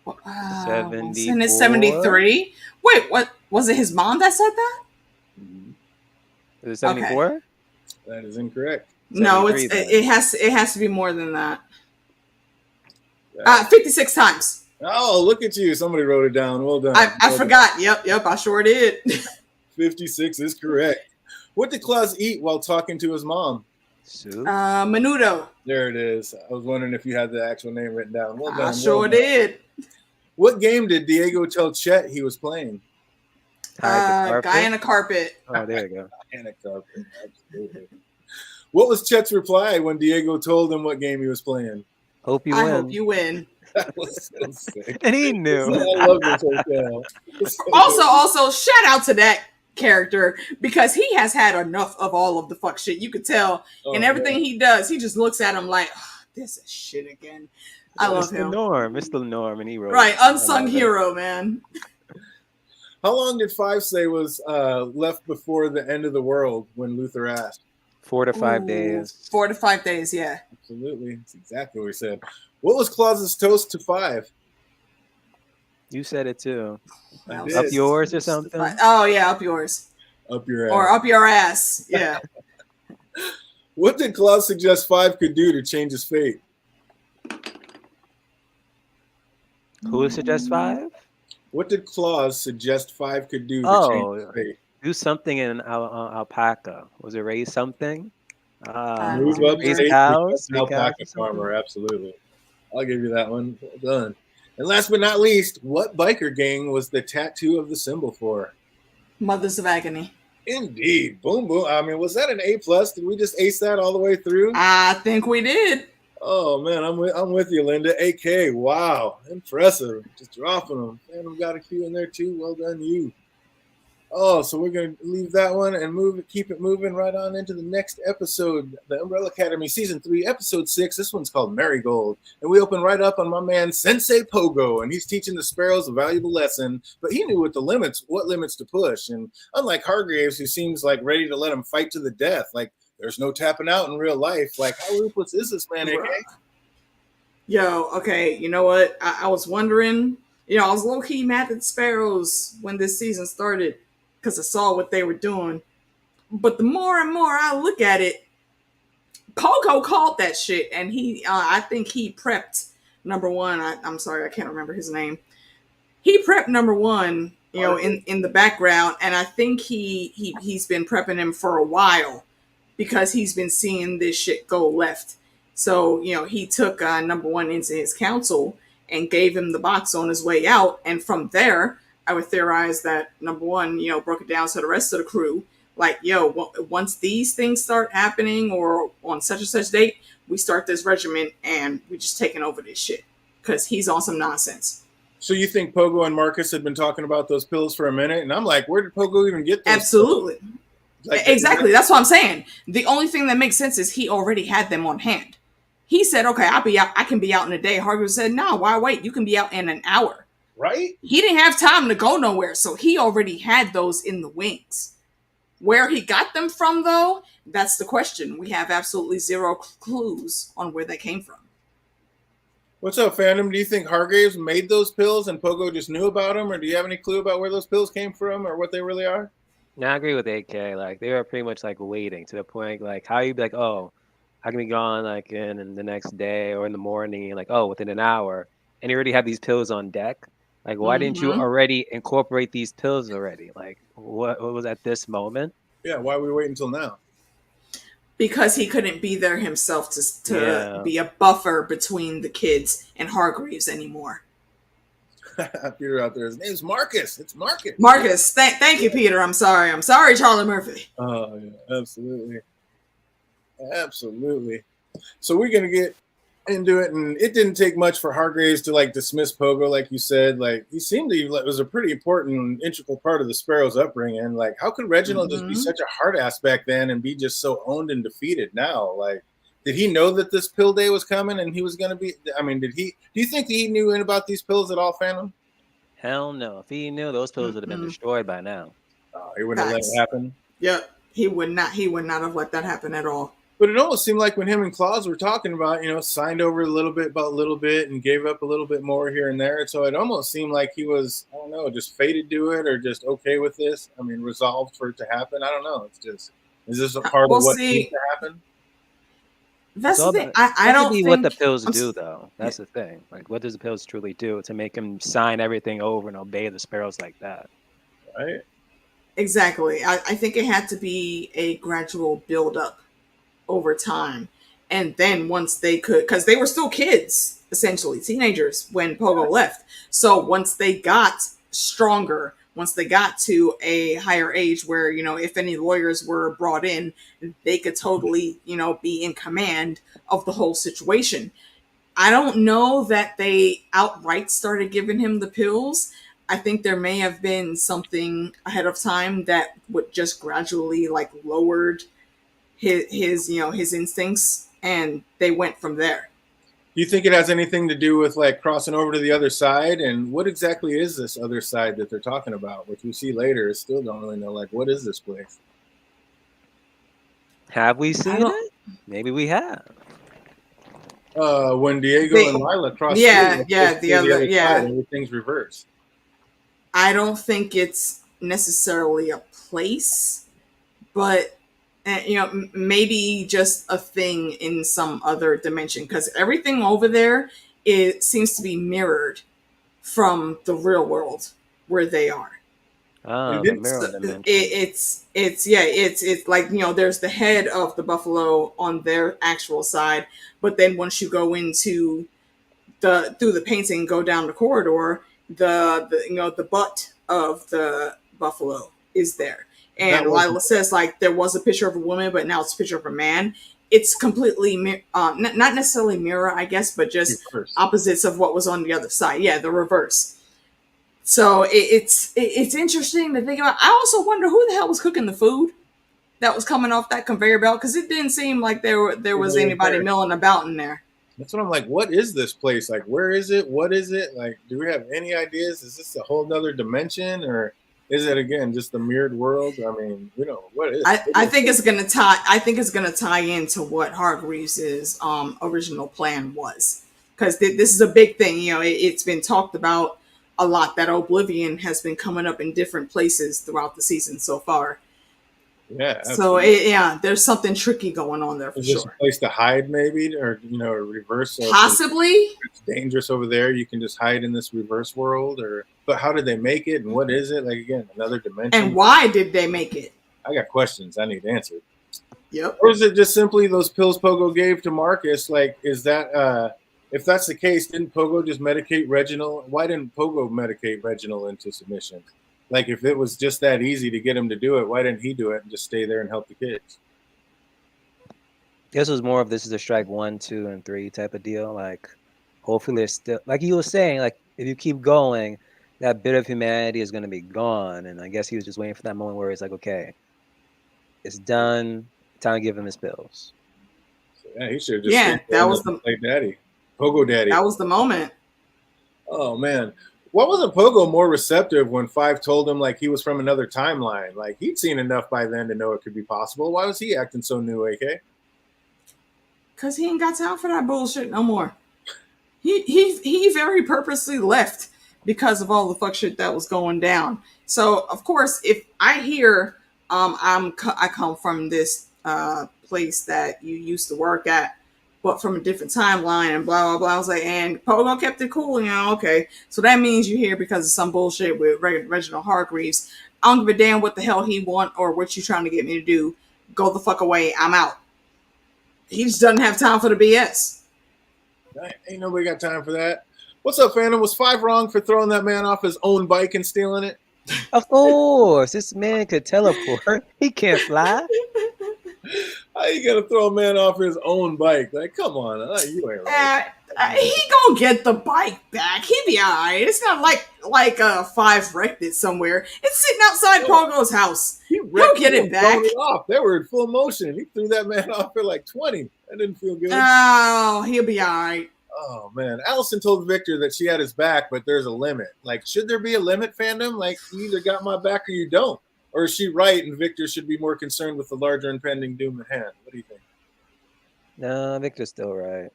74. And it's 73. Wait, what was it? His mom that said that? Is it 74? Okay. That is incorrect. No, it has to be more than that. 56 times. Oh, look at you! Somebody wrote it down. Well done. I forgot. Yep. I sure did. 56 is correct. What did Claus eat while talking to his mom? Soup. Menudo. There it is. I was wondering if you had the actual name written down. Well done. I sure did. What game did Diego tell Chet he was playing? Guy in a carpet. Oh, there you go. Guy in a carpet. Absolutely. What was Chet's reply when Diego told him what game he was playing? Hope you win. I hope you win. That was so sick. And he knew. I love this hotel. Also, shout out to that character because he has had enough of all of the fuck shit. You could tell, and everything he does, he just looks at him like, this is shit again. I love him. It's the norm, and he wrote right, unsung hero, man. How long did 5 say was left before the end of the world when Luther asked? 4 to 5 days. 4 to 5 days, yeah. Absolutely. That's exactly what he said. What was Claus's toast to 5? You said it too. Up yours or something? Oh, yeah, up yours. Up your ass. Or up your ass, yeah. What did Claus suggest 5 could do to change his fate? Who would suggest 5? What did Claus suggest Five could do to change his Oh, fate? do something in alpaca. Was it raise something? I Move Was don't it up raise remember. state, become cows? an Raise cows alpaca or something? farmer. Absolutely. I'll give you that one. Well done. And last but not least, what biker gang was the tattoo of the symbol for? Mothers of Agony. Indeed. Boom, boom. I mean, was that an A plus? Did we just ace that all the way through? I think we did. Oh man, I'm with you, Linda. AK. Wow, impressive. Just dropping them. Phantom got a Q in there too. Well done, you. Oh, so we're gonna leave that one and keep it moving right on into the next episode, the Umbrella Academy Season 3, Episode 6. This one's called Marigold. And we open right up on my man Sensei Pogo, and he's teaching the sparrows a valuable lesson, but he knew what limits to push. And unlike Hargraves, who seems like ready to let him fight to the death, like there's no tapping out in real life. Like, how ruthless is this man, AK? Yo, okay, you know what? I was wondering, I was low key mad at the Sparrows when this season started because I saw what they were doing. But the more and more I look at it, Pogo called that shit, and I think he prepped number one. I'm sorry, I can't remember his name. He prepped number one, in the background, and I think he's been prepping him for a while because he's been seeing this shit go left. So, he took number one into his council and gave him the box on his way out. And from there, I would theorize that number one, broke it down to the rest of the crew. Like, once these things start happening or on such and such date, we start this regimen and we just taking over this shit because he's on some nonsense. So you think Pogo and Marcus had been talking about those pills for a minute? And I'm like, where did Pogo even get those? Absolutely. Pills? Like, exactly. That's what I'm saying. The only thing that makes sense is he already had them on hand. He said, okay, I can be out in a day. Hargreaves said, no, why wait? You can be out in an hour. Right? He didn't have time to go nowhere. So he already had those in the wings. Where he got them from, though, that's the question. We have absolutely zero clues on where they came from. What's up, fandom? Do you think Hargraves made those pills and Pogo just knew about them? Or do you have any clue about where those pills came from or what they really are? No, I agree with AK. Like, they were pretty much like waiting to the point, like, how you be like, oh, I can be gone like in the next day or in the morning, like, oh, within an hour. And you already have these pills on deck. Like, why didn't you already incorporate these pills already? Like, what was at this moment? Yeah, why we wait until now? Because he couldn't be there himself to be a buffer between the kids and Hargreaves anymore. Peter out there, his name's Marcus. It's Marcus. Marcus, thank you, Peter. I'm sorry, Charlie Murphy. Oh, yeah, absolutely. Absolutely. So we're going to get into it, and it didn't take much for Hargraves to like dismiss Pogo, like you said. Like, he seemed to was a pretty important, integral part of the Sparrows' upbringing. Like, how could Reginald just be such a hard ass back then and be just so owned and defeated now? Like, did he know that this pill day was coming and he was going to be? I mean, do you think that he knew about these pills at all, Phantom? Hell no. If he knew, those pills would have been destroyed by now. Oh, he wouldn't have let it happen. Yep, he would not have let that happen at all. But it almost seemed like when him and Claus were talking about, signed over a little bit and gave up a little bit more here and there. So it almost seemed like he was, I don't know, just fated to it or just okay with this. I mean, resolved for it to happen. I don't know. It's just, is this a part of what needs to happen? That's the thing. I don't think what the pills do, though. That's the thing. Like, what does the pills truly do to make him sign everything over and obey the Sparrows like that? Right. Exactly. I think it had to be a gradual build-up over time. And then once they could, because they were still kids, essentially, teenagers, when Pogo left. So once they got stronger, once they got to a higher age where, if any lawyers were brought in, they could totally, be in command of the whole situation. I don't know that they outright started giving him the pills. I think there may have been something ahead of time that would just gradually lowered his instincts, and they went from there. Do you think it has anything to do with crossing over to the other side? And what exactly is this other side that they're talking about, which we see later? Still don't really know. What is this place? Have we seen it? Maybe we have. When Diego and Lila cross, the other side, everything's reversed. I don't think it's necessarily a place, but maybe just a thing in some other dimension, because everything over there, it seems to be mirrored from the real world. where they are. Ah, It the didn't. mirror So dimension. it's like, you know, there's the head of the buffalo on their actual side, but then once you go into through the painting and go down the corridor, the you know, the butt of the buffalo is there. That And was Lila says like there was a picture of a woman, but now it's a picture of a man. It's completely not necessarily mirror, I guess, but just reversed. opposites of what was on the other side. Yeah, the reverse. So it's interesting to think about. I also wonder who the hell was cooking the food that was coming off that conveyor belt, because it didn't seem like there was anybody milling about in there. That's what I'm like. What is this place? Like, where is it? What is it? Like, do we have any ideas? Is this a whole nother dimension, or is it again just the mirrored world? I mean, we don't know what is. I think it's gonna tie. I think it's gonna tie into what Hargreaves' original plan was, because this is a big thing. You know, it's been talked about a lot that Oblivion has been coming up in different places throughout the season so far. Yeah. So yeah, there's something tricky going on there for is this sure. a place to hide, maybe, or a reverse? Possibly. It's dangerous over there. You can just hide in this reverse world, or but how did they make it, and what is it? Like again, another dimension. And why did they make it? I got questions. I need answered. Yep. Or is it just simply those pills Pogo gave to Marcus? Like, is that if that's the case, didn't Pogo just medicate Reginald? Why didn't Pogo medicate Reginald into submission? Like, if it was just that easy to get him to do it, why didn't he do it and just stay there and help the kids? This was more of this is a strike 1, 2, and 3 type of deal. Like, hopefully there's still, like you were saying, like if you keep going, that bit of humanity is going to be gone. And I guess he was just waiting for that moment where it's like, okay, it's done. Time to give him his pills. So, yeah, he should have just that was the like Daddy, Pogo Daddy. That was the moment. Oh man. Why wasn't Pogo more receptive when Five told him like he was from another timeline? Like he'd seen enough by then to know it could be possible. Why was he acting so new, AK? Because he ain't got time for that bullshit no more. He very purposely left because of all the fuck shit that was going down. So of course, if I hear I come from this place that you used to work at, but from a different timeline and blah blah blah. I was like, and Pogo kept it cool, you know. Okay, so that means you're here because of some bullshit with Reginald Hargreaves. I don't give a damn what the hell he want or what you trying to get me to do. Go the fuck away. I'm out. He just doesn't have time for the BS. Ain't nobody got time for that. What's up, Phantom? Was Five wrong for throwing that man off his own bike and stealing it? Of course, this man could teleport. He can't fly. How you gonna throw a man off his own bike? Like, come on, you ain't right. He gonna get the bike back. He be alright. It's not like Five wrecked it somewhere. It's sitting outside Pogo's house. He'll get it back. It off. They were in full motion. He threw that man off for like 20. That didn't feel good. Oh, he'll be alright. Oh man, Allison told Victor that she had his back, but there's a limit. Like, should there be a limit, fandom? Like, you either got my back or you don't. Or is she right, and Victor should be more concerned with the larger impending doom at hand? What do you think? No, Victor's still right.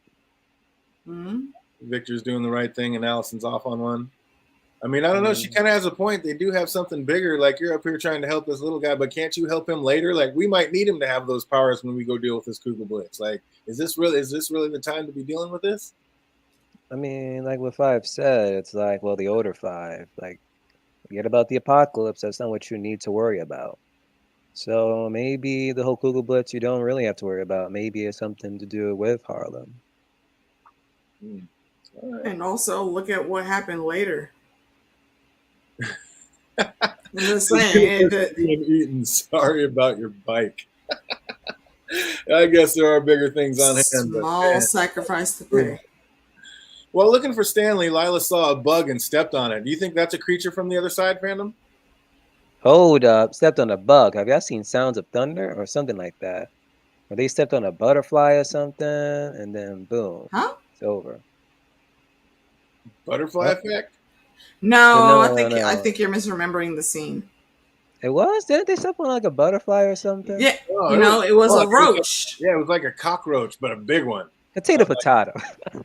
Mm-hmm. Victor's doing the right thing, and Allison's off on one. I mean, I don't know. She kind of has a point. They do have something bigger. Like, you're up here trying to help this little guy, but can't you help him later? Like, we might need him to have those powers when we go deal with this Kugel Blitz. Like, is this really the time to be dealing with this? I mean, like what Five said, it's like, well, the older Five, like, forget about the apocalypse. That's not what you need to worry about. So maybe the whole Kugel Blitz you don't really have to worry about. Maybe it's something to do with Harlem. Right. And also look at what happened later. I'm just saying. Eaton, sorry about your bike. I guess there are bigger things on hand. Small sacrifice to pay. Well, looking for Stanley, Lila saw a bug and stepped on it. Do you think that's a creature from the other side, fandom? Hold up. Stepped on a bug. Have y'all seen Sounds of Thunder or something like that? Where they stepped on a butterfly or something, and then boom. Huh? It's over. Butterfly effect? No, I think you're misremembering the scene. It was? Didn't they step on like a butterfly or something? Yeah. It was a roach. It was like a cockroach, but a big one. Potato.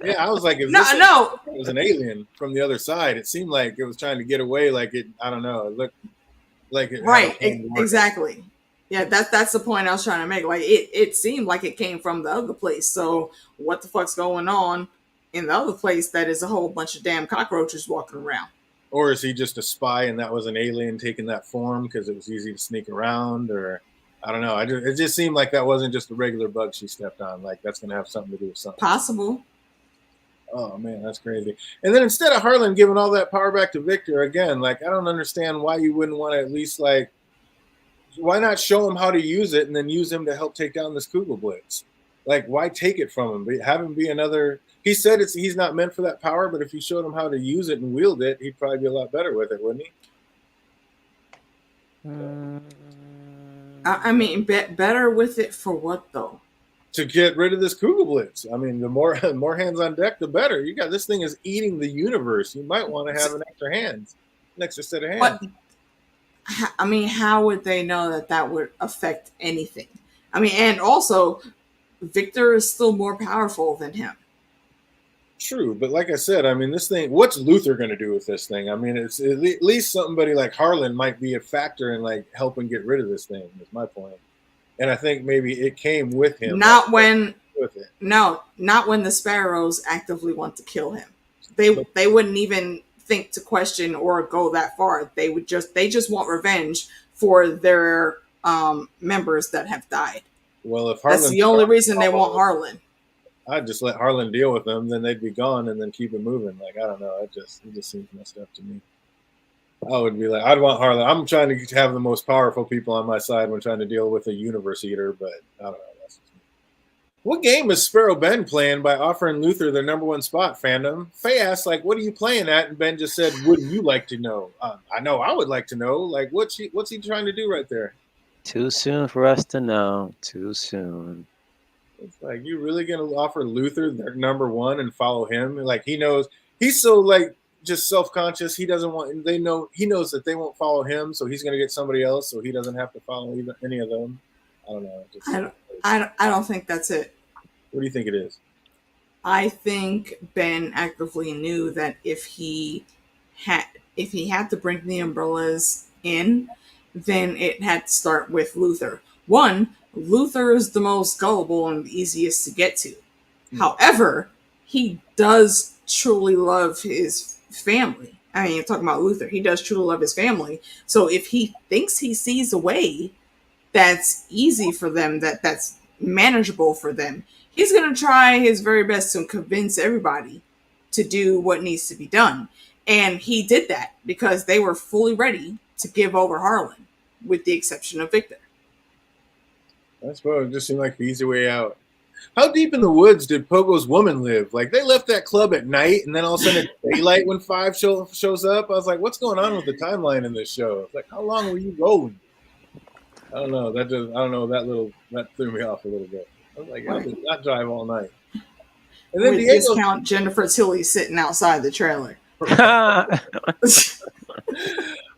Yeah, I was like, no. It was an alien from the other side. It seemed like it was trying to get away. Like it, I don't know. It looked like it. Right. Exactly. Yeah, that's the point I was trying to make. Like it seemed like it came from the other place. So what the fuck's going on in the other place that is a whole bunch of damn cockroaches walking around? Or is he just a spy and that was an alien taking that form because it was easy to sneak around? Or I don't know. It just seemed like that wasn't just a regular bug she stepped on. Like that's going to have something to do with something. Possible. Oh man, that's crazy. And then instead of Harlan giving all that power back to Victor again, like I don't understand why you wouldn't want to at least like, why not show him how to use it and then use him to help take down this Kugelblitz? Like why take it from him? Have him be another. He said he's not meant for that power, but if you showed him how to use it and wield it, he'd probably be a lot better with it, wouldn't he? I mean, better with it for what though? To get rid of this Kugelblitz. I mean, the more hands on deck, the better. You got this thing is eating the universe. You might want to have an extra set of hands. But I mean, how would they know that would affect anything? I mean, and also, Victor is still more powerful than him. True, but like I said, I mean, this thing. What's Luther going to do with this thing? I mean, it's at least somebody like Harlan might be a factor in like helping get rid of this thing. Is my point. And I think maybe it came with him. Not when the Sparrows actively want to kill him. They wouldn't even think to question or go that far. They just want revenge for their members that have died. Well, if that's the only reason they want Harlan. I'd just let Harlan deal with them, then they'd be gone, and then keep it moving. Like I don't know, it just seems messed up to me. I would be like, I'd want Harlan. I'm trying to have the most powerful people on my side when trying to deal with a universe eater, but I don't know. That's just me. What game is Sparrow Ben playing by offering Luther their number one spot, fandom? Faye asked, like, what are you playing at? And Ben just said, wouldn't you like to know? I know I would like to know. Like, what's he trying to do right there? Too soon for us to know. Too soon. It's like, you really going to offer Luther their number one and follow him? Like, he knows. He's so, like, just self-conscious. He doesn't want. He knows that they won't follow him, so he's going to get somebody else, so he doesn't have to follow any of them. I don't know. I don't think that's it. What do you think it is? I think Ben actively knew that if he had to bring the umbrellas in, then it had to start with Luther. One, Luther is the most gullible and the easiest to get to. However, he does truly love his family. I mean, you're talking about Luther. He does truly love his family. So if he thinks he sees a way that's easy for them, that's manageable for them, he's going to try his very best to convince everybody to do what needs to be done. And he did that because they were fully ready to give over Harlan, with the exception of Victor. I suppose it just seemed like the easy way out. How deep in the woods did Pogo's woman live? Like, they left that club at night, and then all of a sudden it's daylight when 5 shows up. I was like, what's going on with the timeline in this show? Like, how long were you going? I don't know. That threw me off a little bit. I was like, I did not drive all night. And then Diego discount Jennifer Tilly sitting outside the trailer.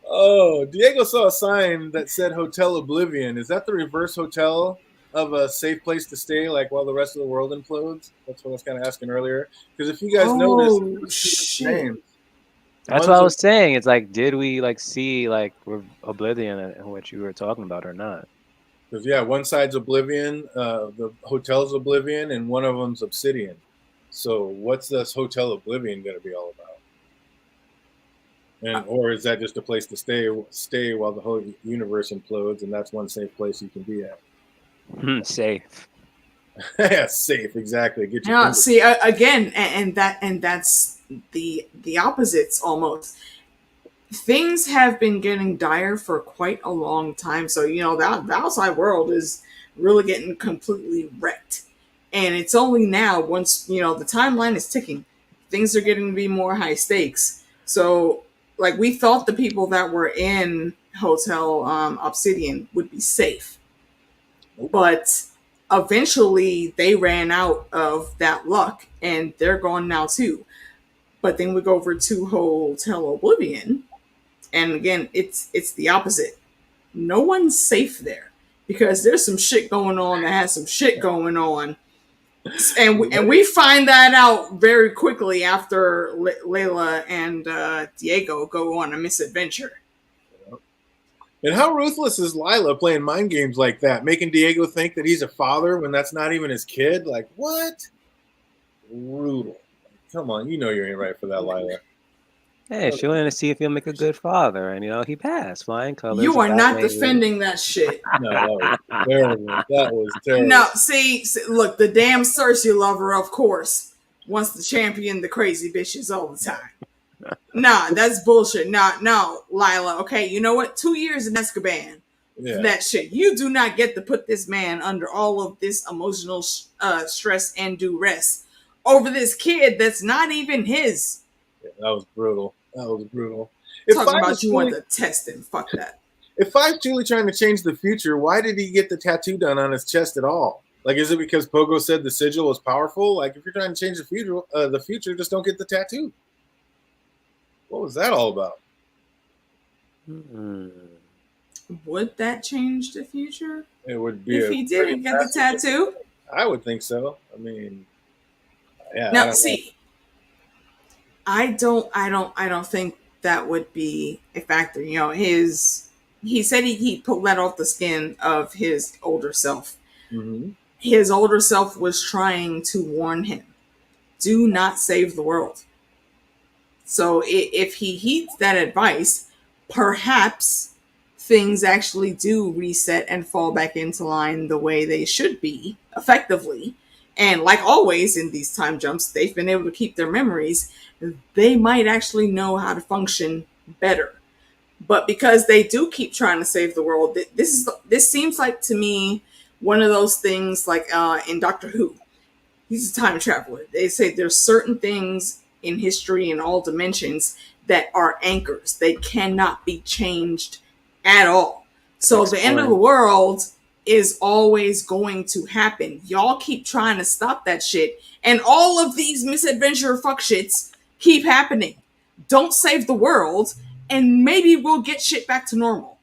Oh, Diego saw a sign that said Hotel Oblivion. Is that the reverse hotel of a safe place to stay, like while the rest of the world implodes? That's what I was kind of asking earlier. Because if you guys notice names. That's what I was saying. It's like, did we like see like Oblivion and what you were talking about or not? Because yeah, one side's Oblivion, the hotel's Oblivion, and one of them's Obsidian. So what's this Hotel Oblivion going to be all about? Or is that just a place to stay while the whole universe implodes, and that's one safe place you can be at? Safe. Yeah, safe, exactly. Get your see again, and that's the opposites almost. Things have been getting dire for quite a long time, so the outside world is really getting completely wrecked, and it's only now, once the timeline is ticking, things are getting to be more high stakes. So, like, we thought the people that were in Hotel Obsidian would be safe, but eventually they ran out of that luck, and they're gone now too. But then we go over to Hotel Oblivion, and again, it's the opposite. No one's safe there because there's some shit going on that has some shit going on. And we find that out very quickly after Layla and Diego go on a misadventure. And how ruthless is Lila playing mind games like that, making Diego think that he's a father when that's not even his kid? Like, what? Brutal. Come on, you know you ain't right for that, Lila. Hey, she wanted to see if he'll make a good father, and he passed. Flying colors. You He are got not laid. defending that shit. No, that was terrible. That was terrible. No, see, look, the damn Cersei lover, of course, wants to champion the crazy bitches all the time. Nah, that's bullshit. No, Lila. Okay, you know what? 2 years in Azkaban for that shit. You do not get to put this man under all of this emotional stress and duress over this kid that's not even his. Yeah, that was brutal. That was brutal. Talking about you want to test him. Fuck that. If Five's truly trying to change the future, why did he get the tattoo done on his chest at all? Like, is it because Pogo said the sigil was powerful? Like, if you're trying to change the future, just don't get the tattoo. What was that all about? Would that change the future? It would be if he didn't get the tattoo. I would think so. I mean, yeah. Now, see, I don't think that would be a factor. You know, he said he pulled that off the skin of his older self. Mm-hmm. His older self was trying to warn him, do not save the world. So if he heeds that advice, perhaps things actually do reset and fall back into line the way they should be, effectively. And like always in these time jumps, they've been able to keep their memories. They might actually know how to function better. But because they do keep trying to save the world, this seems like to me one of those things like in Doctor Who. He's a time traveler. They say there's certain things in history in all dimensions that are anchors. They cannot be changed at all. So the end of the world is always going to happen. Y'all keep trying to stop that shit, and all of these misadventure fuck shits keep happening. Don't save the world, and maybe we'll get shit back to normal.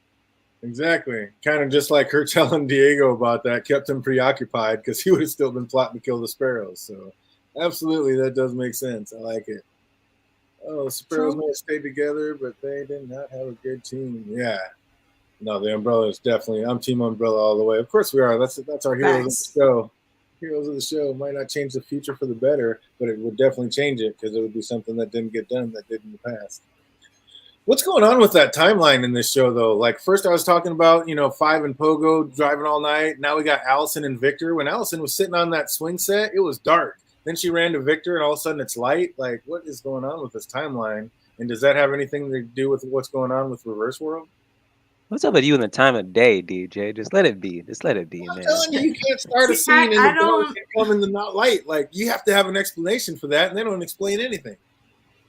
Exactly. Kind of just like her telling Diego about that kept him preoccupied because he would have still been plotting to kill the sparrows. So absolutely, that does make sense. I like it. Oh, the sparrows may have stayed together, but they did not have a good team. Yeah. No, the Umbrella is definitely. I'm Team Umbrella all the way. Of course we are. That's our heroes of the show. Heroes of the show might not change the future for the better, but it would definitely change it because it would be something that didn't get done that did in the past. What's going on with that timeline in this show, though? Like, first I was talking about, Five and Pogo driving all night. Now we got Allison and Victor. When Allison was sitting on that swing set, it was dark. Then she ran to Victor, and all of a sudden it's light. Like, what is going on with this timeline? And does that have anything to do with what's going on with Reverse World? What's up with you in the time of day, DJ? Just let it be. Just let it be, I'm man. telling you can't start a scene in the dark and come in the not light. Like, you have to have an explanation for that, and they don't explain anything.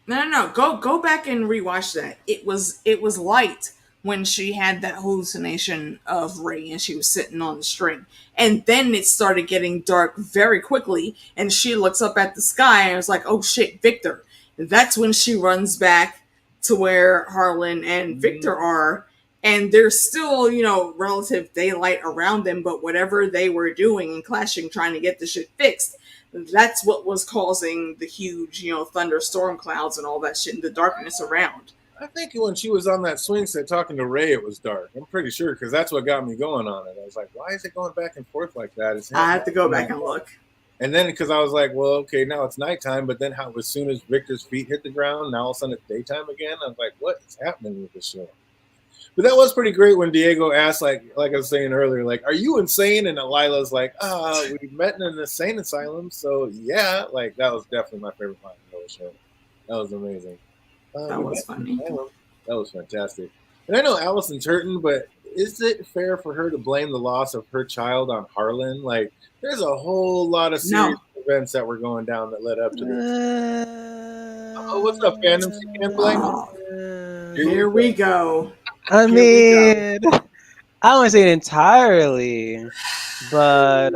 No. Go back and rewatch that. It was light when she had that hallucination of Ray and she was sitting on the string. And then it started getting dark very quickly, and she looks up at the sky and was like, oh shit, Victor. That's when she runs back to where Harlan and Victor are, and there's still, relative daylight around them, but whatever they were doing and clashing, trying to get the shit fixed, that's what was causing the huge, thunderstorm clouds and all that shit and the darkness around. I think when she was on that swing set talking to Ray, it was dark. I'm pretty sure because that's what got me going on it. I was like, why is it going back and forth like that? I have to go back and look. And then because I was like, well, okay, now it's nighttime. But then as soon as Victor's feet hit the ground, now all of a sudden it's daytime again. I was like, what is happening with this show? But that was pretty great when Diego asked, like I was saying earlier, like, are you insane? And Lila's like, we met in an insane asylum. So, yeah, like, that was definitely my favorite line of the whole show. That was amazing. That was funny. That was fantastic. And I know Allison's hurting, but is it fair for her to blame the loss of her child on Harlan? Like, there's a whole lot of serious events that were going down that led up to this. Oh, what's up, fandom? You can't blame Here we go. I mean, I don't want to say it entirely, but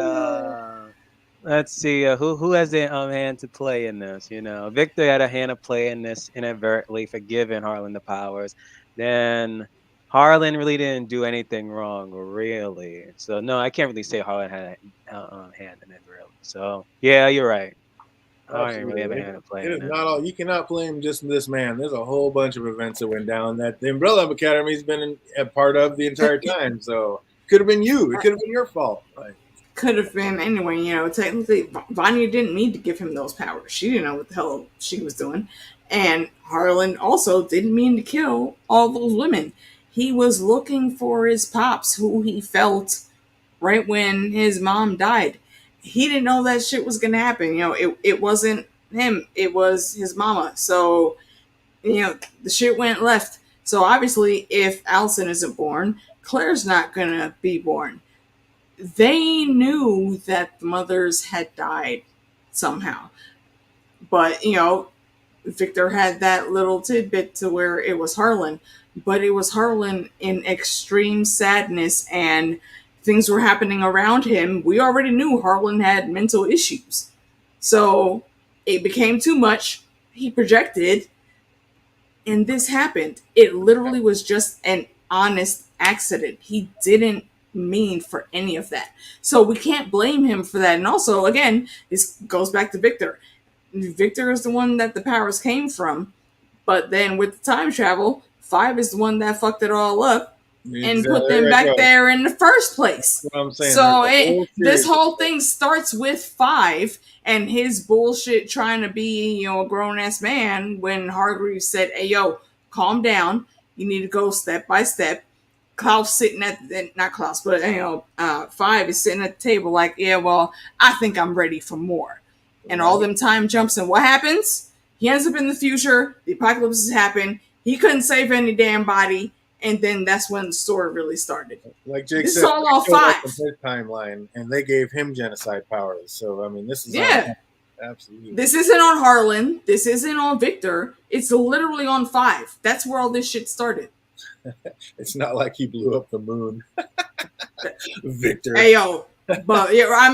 let's see who has their hand to play in this. Victor had a hand to play in this inadvertently for giving Harlan the powers. Then Harlan really didn't do anything wrong, really. So no, I can't really say Harlan had a hand in it, really. So yeah, you're right. I didn't really have a hand to play. It is not all. You cannot blame just this man. There's a whole bunch of events that went down that the Umbrella Academy's been a part of the entire time. So it could have been you. It could have been your fault. Could have been anyway. Technically, Vanya didn't need to give him those powers. She didn't know what the hell she was doing. And Harlan also didn't mean to kill all those women. He was looking for his pops, who he felt right when his mom died. He didn't know that shit was gonna happen. It wasn't him, it was his mama. So, the shit went left. So obviously, if Allison isn't born, Claire's not gonna be born. They knew that the mothers had died somehow. But, Victor had that little tidbit to where it was Harlan, but it was Harlan in extreme sadness and things were happening around him. We already knew Harlan had mental issues. So it became too much. He projected, and this happened. It literally was just an honest accident. He didn't mean for any of that. So we can't blame him for that. And also, again, this goes back to Victor. Victor is the one that the powers came from, but then with the time travel, 5 is the one that fucked it all up and put them back there in the first place. That's what I'm saying. So this whole thing starts with 5 and his bullshit trying to be, a grown-ass man when Hargreaves said, hey, yo, calm down. You need to go step by step. Klaus sitting not Klaus, but 5 is sitting at the table like, yeah, well, I think I'm ready for more. And all them time jumps, and what happens? He ends up in the future. The apocalypse has happened. He couldn't save any damn body, and then that's when the story really started. Like Jake this said, is all on 5. His timeline, and they gave him genocide powers. So I mean, this is absolutely. This isn't on Harlan. This isn't on Victor. It's literally on 5. That's where all this shit started. It's not like he blew up the moon, Victor. Hey yo. But why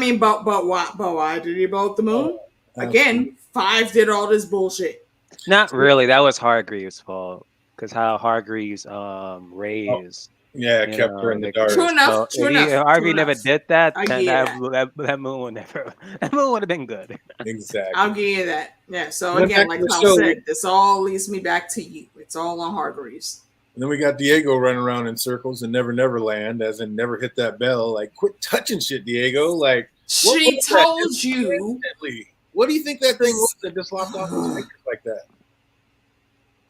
did he blow up the moon? Again, 5 did all this bullshit. Not really. That was Hargreaves' fault because how Hargreaves raised. Kept her in the dark. True enough. If Harvey never did that, then that moon would never. That moon would have been good. Exactly. I'll give you that. Yeah. So again, like Paul said, this all leads me back to you. It's all on Hargreaves. And then we got Diego running around in circles in Never Land, as in never hit that bell. Like, quit touching shit, Diego. Like, she told you. What do you think that thing was that just lopped off his fingers like that?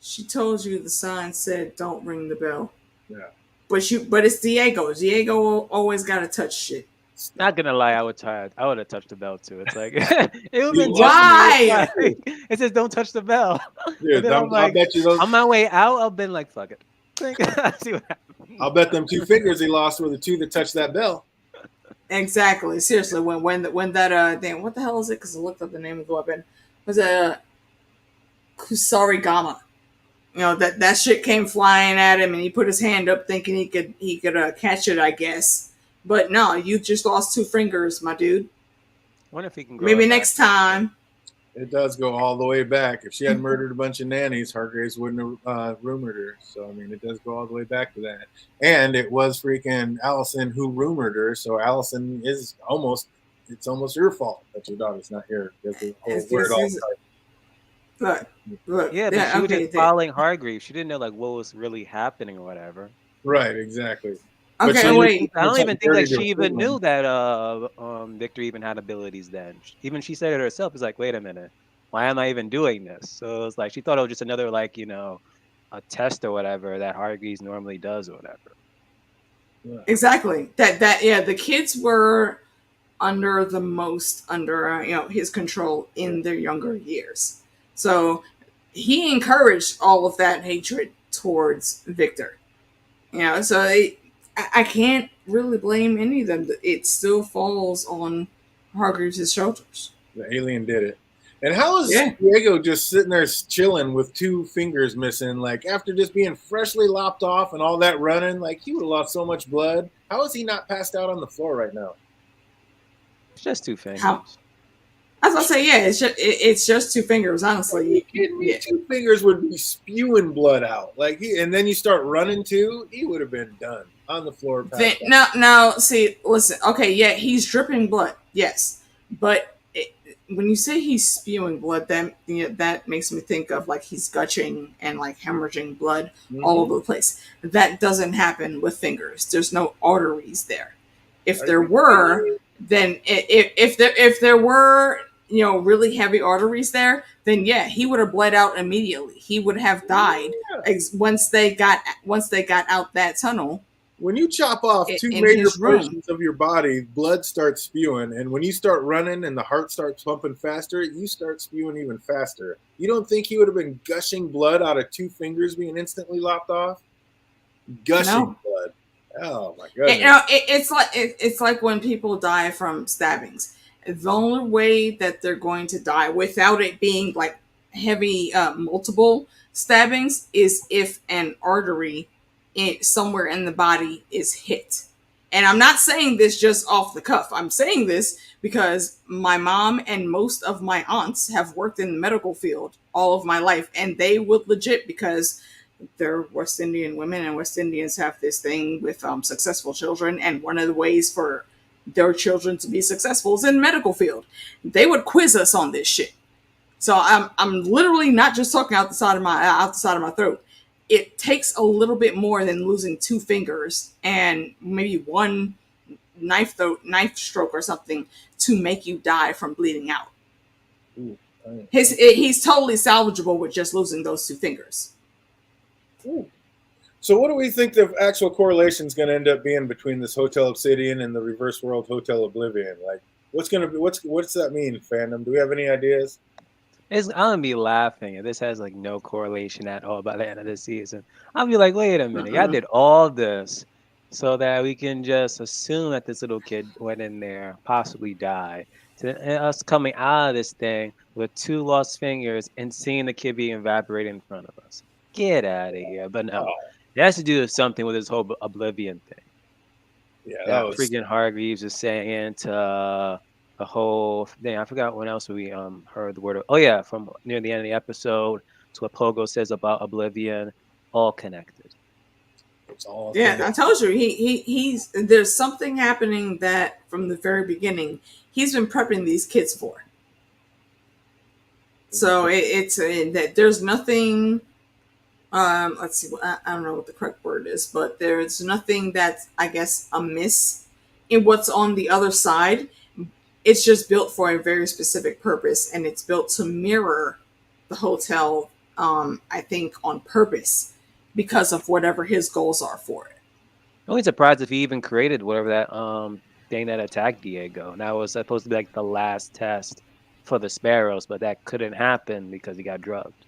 She told you the sign said, "Don't ring the bell." Yeah. But it's Diego. Diego always got to touch shit. Not gonna lie, I would have touched the bell too. It's like it would have been why? It says don't touch the bell. Dude, I bet you those on my way out, I've been like, fuck it. See what happens. I'll bet them 2 fingers he lost were the 2 that touched that bell. Exactly. Seriously, when that damn, what the hell is it? Because I looked up the name of the weapon. It was a Kusarigama. That shit came flying at him, and he put his hand up thinking he could catch it, I guess. But no, you just lost 2 fingers, my dude. I wonder if he can grow maybe next time. It does go all the way back. If she had murdered a bunch of nannies, Hargreaves wouldn't have rumored her. So, I mean, it does go all the way back to that. And it was freaking Allison who rumored her. So, Allison is almost her fault that your daughter's not here. Because the whole word all Look. Yeah, but she was just following Hargreaves. She didn't know, like, what was really happening or whatever. Right, exactly. Okay, wait. I don't even think like she even knew that Victor even had abilities then. Even she said it herself. It's like, wait a minute, why am I even doing this? So it was like she thought it was just another like a test or whatever that Hargreaves normally does or whatever. Yeah. Exactly. The kids were under his control in their younger years. So he encouraged all of that hatred towards Victor. So I can't really blame any of them. It still falls on Hargreaves' shoulders. The alien did it. And how is Diego just sitting there chilling with 2 fingers missing? Like, after just being freshly lopped off and all that running, like, he would have lost so much blood. How is he not passed out on the floor right now? It's just 2 fingers. I was going to say, it's just 2 fingers, honestly. Are you kidding me? 2 fingers would be spewing blood out. Like, and then you start running too, he would have been done. On the floor. Now, see, listen. Okay, yeah, he's dripping blood. Yes, but when you say he's spewing blood, that makes me think of like he's gushing and like hemorrhaging blood all over the place. That doesn't happen with fingers. There's no arteries there. If there were, then if there were, really heavy arteries there, then yeah, he would have bled out immediately. He would have died Yeah. once they got out that tunnel When you chop off two in major his room. portions of your body, blood starts spewing, and when you start running and the heart starts pumping faster, you start spewing even faster. You don't think he would have been gushing blood out of 2 fingers being instantly lopped off? Gushing No. blood. Oh my goodness. It's like when people die from stabbings. The only way that they're going to die without it being like heavy, multiple stabbings is if an artery somewhere in the body is hit. And I'm not saying this just off the cuff. I'm saying this because my mom and most of my aunts have worked in the medical field all of my life, and they would legit, because they're West Indian women, and West Indians have this thing with successful children, and one of the ways for their children to be successful is in medical field. They would quiz us on this shit. So I'm literally not just talking out the side of my throat. It takes a little bit more than losing 2 fingers and maybe 1 knife stroke or something to make you die from bleeding out. Ooh, He's totally salvageable with just losing those 2 fingers. Ooh. So what do we think the actual correlation is going to end up being between this Hotel Obsidian and the Reverse World Hotel Oblivion? Like, what's that mean, fandom? Do we have any ideas? I'm gonna be laughing if this has like no correlation at all by the end of the season. I'll be like, wait a minute, y'all did all this so that we can just assume that this little kid went in there, possibly died. To us coming out of this thing with 2 lost fingers and seeing the kid being evaporated in front of us. Get out of here. But no, it has to do with something with this whole Oblivion thing. Yeah, that freaking Hargreaves is saying to the whole thing. I forgot when else we heard the word. Oh yeah, from near the end of the episode to what Pogo says about Oblivion, all connected. It's all I told you he's there's something happening that from the very beginning he's been prepping these kids for. So it's that there's nothing. Let's see. I don't know what the correct word is, but there's nothing that's, I guess, amiss in what's on the other side. It's just built for a very specific purpose, and it's built to mirror the hotel, I think, on purpose because of whatever his goals are for it. I'm only surprised if he even created whatever that thing that attacked Diego. That was supposed to be like the last test for the Sparrows, but that couldn't happen because he got drugged.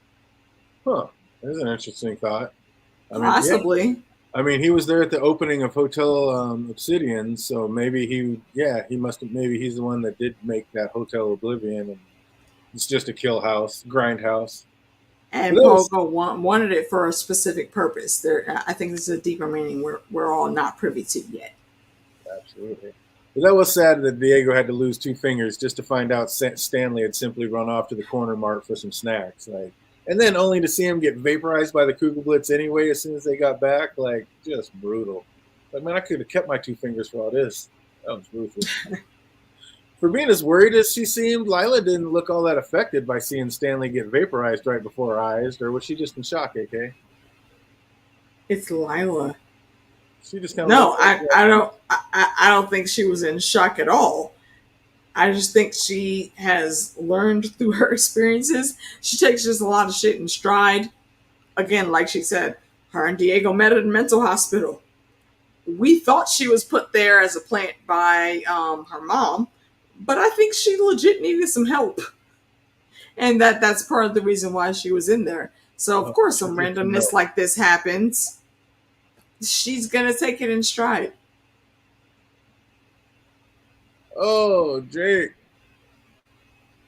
Huh. That's an interesting thought. Possibly. Yeah. I mean, he was there at the opening of Hotel Obsidian, so maybe maybe he's the one that did make that Hotel Oblivion, and it's just a kill house, grind house. And Pogo wanted it for a specific purpose. I think this is a deeper meaning we're all not privy to yet. Absolutely. But that was sad that Diego had to lose 2 fingers just to find out Stanley had simply run off to the corner mart for some snacks. And then only to see him get vaporized by the Kugelblitz anyway as soon as they got back. Just brutal. Man, I could have kept my 2 fingers for all this. That was ruthless. For being as worried as she seemed, Lila didn't look all that affected by seeing Stanley get vaporized right before her eyes. Or was she just in shock, AK? It's Lila. She just kind of... No, I don't think she was in shock at all. I just think she has learned through her experiences. She takes just a lot of shit in stride. Again, like she said, her and Diego met at a mental hospital. We thought she was put there as a plant by her mom, but I think she legit needed some help. And that's part of the reason why she was in there. So, of course, some randomness like this happens. She's going to take it in stride. Oh, Jake.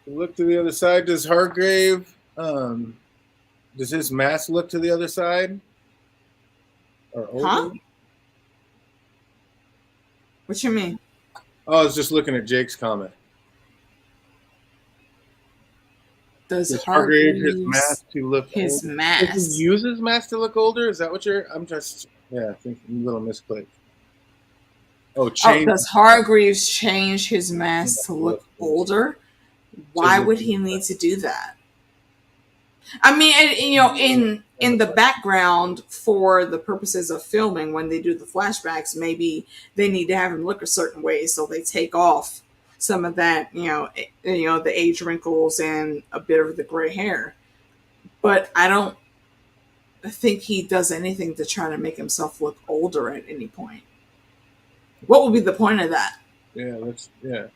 Look to the other side. Does Hargrave, does his mask look to the other side? Or over? Huh? What you mean? Oh, I was just looking at Jake's comment. Does Hargrave his mask to look his older? mask? Does he use his mask to look older? Is that what you're... I'm just... Yeah, I think a little misclick. Does Hargreaves change his mask to look older? Why would he need to do that? I mean, in the background for the purposes of filming, when they do the flashbacks, maybe they need to have him look a certain way, so they take off some of that, the age wrinkles and a bit of the gray hair. But I don't think he does anything to try to make himself look older at any point. What would be the point of that? Yeah, I'm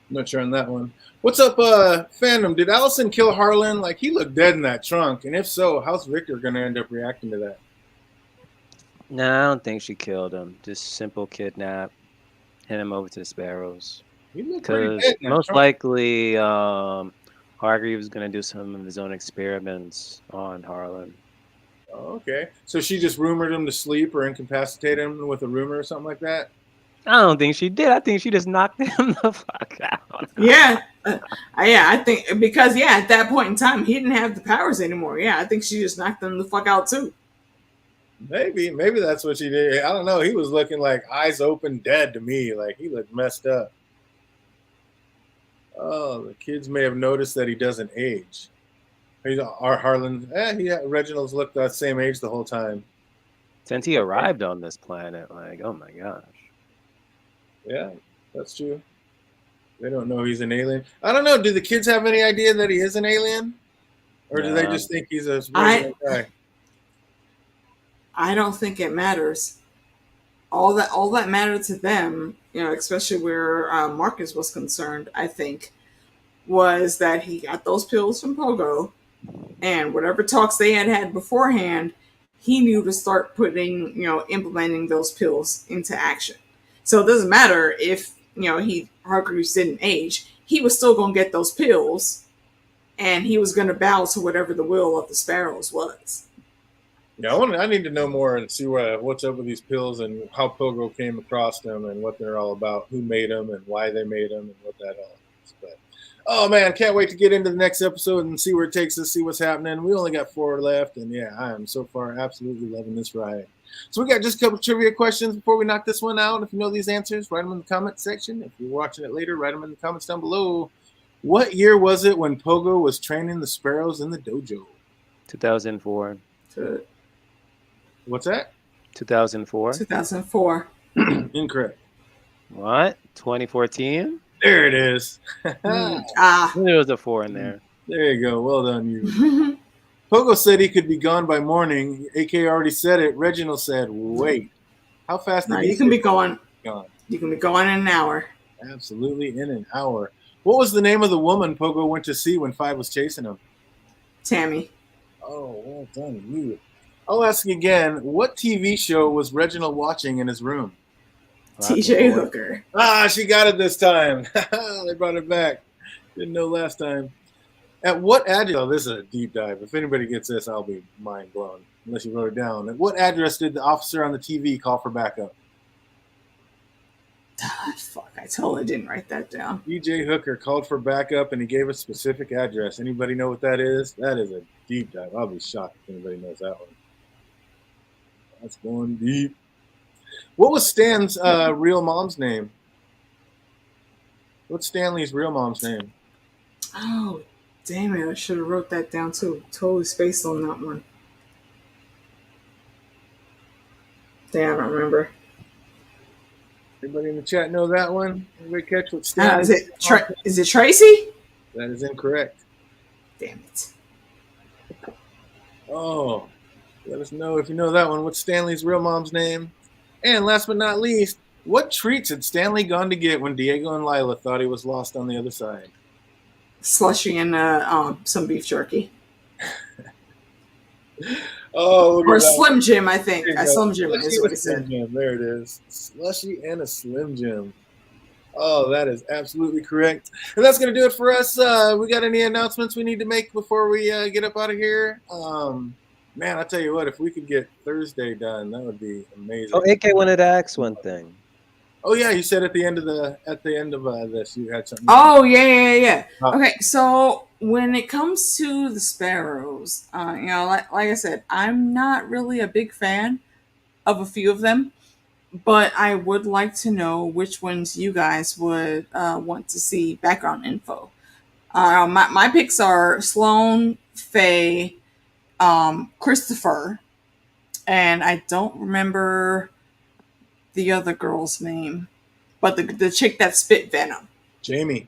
not sure on that one. What's up, fandom? Did Allison kill Harlan? Like, he looked dead in that trunk, and if so, how's Victor gonna end up reacting to that? No, I don't think she killed him. Just simple kidnap, hand him over to the Sparrows. He looked pretty Because dead in that most trunk. likely, Hargreaves is gonna do some of his own experiments on Harlan. Oh, okay, so she just rumored him to sleep or incapacitate him with a rumor or something like that. I don't think she did. I think she just knocked him the fuck out. Yeah. I think because at that point in time he didn't have the powers anymore. Yeah, I think she just knocked him the fuck out too. Maybe that's what she did. I don't know. He was looking like eyes open, dead to me. Like, he looked messed up. Oh, the kids may have noticed that he doesn't age. Harlan. Reginald's looked that same age the whole time. Since he arrived on this planet, like, oh my gosh. Yeah, that's true. They don't know he's an alien. I don't know. Do the kids have any idea that he is an alien? Or do they just think he's a regular guy? I don't think it matters. All that mattered to them, especially where Marcus was concerned, I think, was that he got those pills from Pogo, and whatever talks they had beforehand, he knew to start implementing those pills into action. So it doesn't matter if Hargreaves didn't age; he was still going to get those pills, and he was going to bow to whatever the will of the Sparrows was. Yeah, I need to know more and see what's up with these pills and how Pogo came across them and what they're all about, who made them and why they made them and what that all is. But oh man, can't wait to get into the next episode and see where it takes us, see what's happening. We only got 4 left, and yeah, I am so far absolutely loving this ride. So we got just a couple trivia questions before we knock this one out. If you know these answers, write them in the comment section. If you're watching it later, write them in the comments down below. What year was it when Pogo was training the Sparrows in the dojo? 2004. What's that? 2004. 2004. Incorrect. What? 2014? There it is. There was a 4 in there. There you go. Well done, you. Pogo said he could be gone by morning. AK already said it. Reginald said, wait. How fast did you can be gone? Gone. You can be gone in an hour. Absolutely, in an hour. What was the name of the woman Pogo went to see when 5 was chasing him? Tammy. Oh, well done, you. I'll ask again. What TV show was Reginald watching in his room? TJ Hooker. She got it this time. They brought it back. Didn't know last time. At what address? Oh, this is a deep dive. If anybody gets this, I'll be mind blown. Unless you wrote it down. At what address did the officer on the TV call for backup? Fuck, I totally didn't write that down. TJ Hooker called for backup, and he gave a specific address. Anybody know what that is? That is a deep dive. I'll be shocked if anybody knows that one. That's going deep. What was Stan's real mom's name? What's Stanley's real mom's name? Oh, damn it. I should have wrote that down too. Totally spaced on that one. Damn, I don't remember. Anybody in the chat know that one? Anybody catch what Stan is it Tracy? That is incorrect. Damn it. Oh, let us know if you know that one. What's Stanley's real mom's name? And last but not least, what treats had Stanley gone to get when Diego and Lila thought he was lost on the other side? Slushy and some beef jerky. Oh, or a Slim Jim, I think. A Slim Jim is what he said. There it is. Slushy and a Slim Jim. Oh, that is absolutely correct. And that's going to do it for us. We got any announcements we need to make before we get up out of here? Man, I tell you what, if we could get Thursday done, that would be amazing. Oh, AK wanted to ask one thing. Oh yeah, you said at the end of this you had something. Oh yeah. Okay, so when it comes to the Sparrows, like I said, I'm not really a big fan of a few of them, but I would like to know which ones you guys would want to see background info. My picks are Sloane, Faye, Christopher, and I don't remember the other girl's name, but the chick that spit venom. Jamie.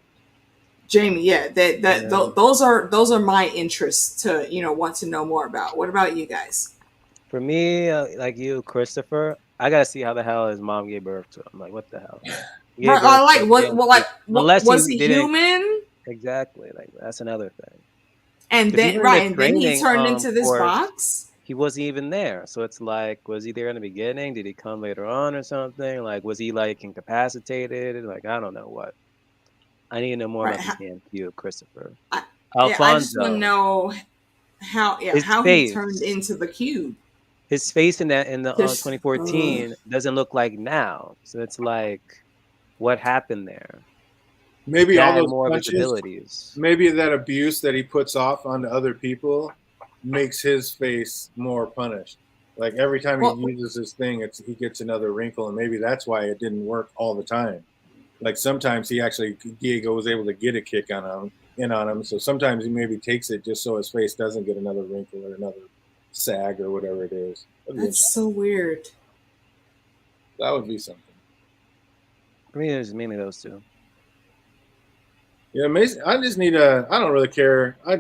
Jamie, yeah, Yeah. those are my interests to want to know more about. What about you guys? For me, like you, Christopher, I gotta see how the hell his mom gave birth to him. Like, what the hell? He gave Right, birth to like a what, damn what, kid. like Unless he was he didn't human? exactly. Like, that's another thing. And Because then even in the right, and then he training turned into this course, box. he wasn't even there. So it's like, was he there in the beginning? Did he come later on or something? Like, was he like incapacitated? Like, I don't know what. I need to know more Right. about this damn cube, Christopher. I, yeah, I just want to Alfonso, know his how he turned face. into the cube. His face in the Just 2014 doesn't look like now. So it's like, what happened there? His Maybe all dad had those more of his punches, abilities. maybe that abuse that he puts off onto other people makes his face more punished. Like every time he well, uses his thing, he gets another wrinkle, and maybe that's why it didn't work all the time. Like sometimes Diego was able to get a kick on him. So sometimes he maybe takes it just so his face doesn't get another wrinkle or another sag or whatever it is. that's so weird. That would be something. For me, it was mainly those two. Yeah, amazing. I just need a. I don't really care. I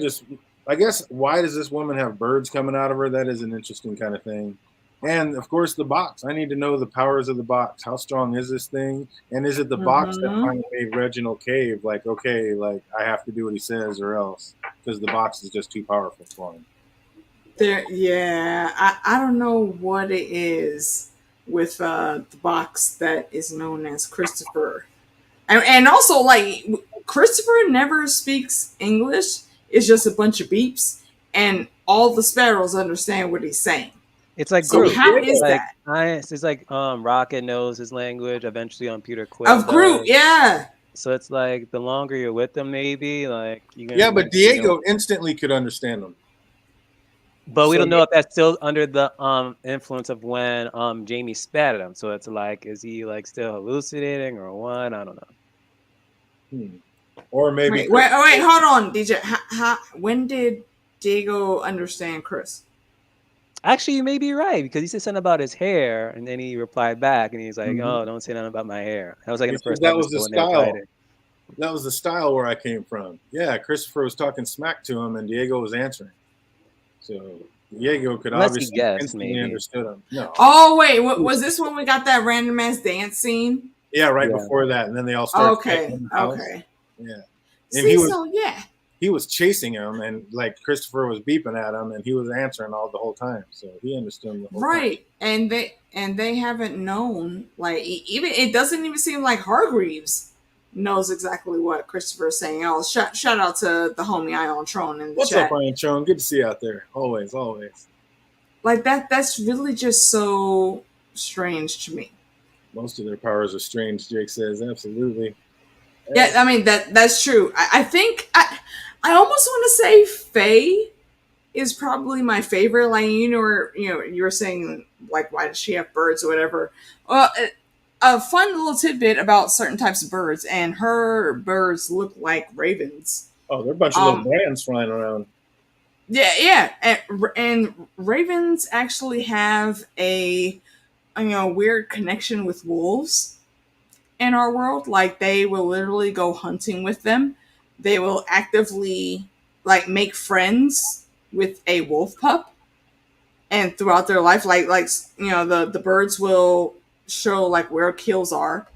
guess, why does this woman have birds coming out of her? That is an interesting kind of thing. And of course, the box. I need to know the powers of the box. How strong is this thing? And is it the box that Mm-hmm. finally made Reginald cave? Like, okay, like I have to do what he says, or else, because the box is just too powerful for him. Yeah, I don't know what it is with the box that is known as Christopher, and also like Christopher never speaks English. It's just a bunch of beeps, and all the sparrows understand what he's saying. It's like So Groot. how is Like, that it's like Rocket knows his language. Eventually, Peter Quill of Groot? does. Yeah, So it's like the longer you're with them, maybe like you're gonna Yeah, but eventually know. Diego instantly could understand them. But we So don't know if that's still under the influence of when Jamie spat at him. So it's like, is he like still hallucinating or what? I don't know. or maybe wait, hold on, DJ. When did Diego understand Chris? Actually, you may be right because he said something about his hair, and then he replied back, and he's like, Mhm. "Oh, don't say nothing about my hair." That was like in He the said first that was the episode when they were style. fighting. That was the style where I came from. Yeah, Christopher was talking smack to him, and Diego was answering. So Diego could Unless he obviously guessed, instantly maybe. understood him. No. Oh wait, was this when we got that random ass dance scene? Yeah, right Yeah. before that, and then they all started fighting Okay, in the house. okay. Yeah, and See, so yeah, he was chasing him, and like Christopher was beeping at him, and he was answering all the whole time. So he understood him the whole time. right. And they haven't known, like even it doesn't even seem like Hargreaves knows exactly what Christopher is saying. Oh, shout out to the homie Ion Tron in the What's up, chat. Iron Chone? Good to see you out there. Always, always. Like that's really just so strange to me. Most of their powers are strange, Jake says. Absolutely. Yeah, I mean that's true. I think I almost want to say Faye is probably my favorite. Like you were saying like why does she have birds or whatever. Well, a fun little tidbit about certain types of birds, and her birds look like ravens. Oh, they're a bunch of little brands flying around. Yeah, and ravens actually have a weird connection with wolves in our world. Like they will literally go hunting with them. They will actively like make friends with a wolf pup, and throughout their life, like the birds will show like where kills are,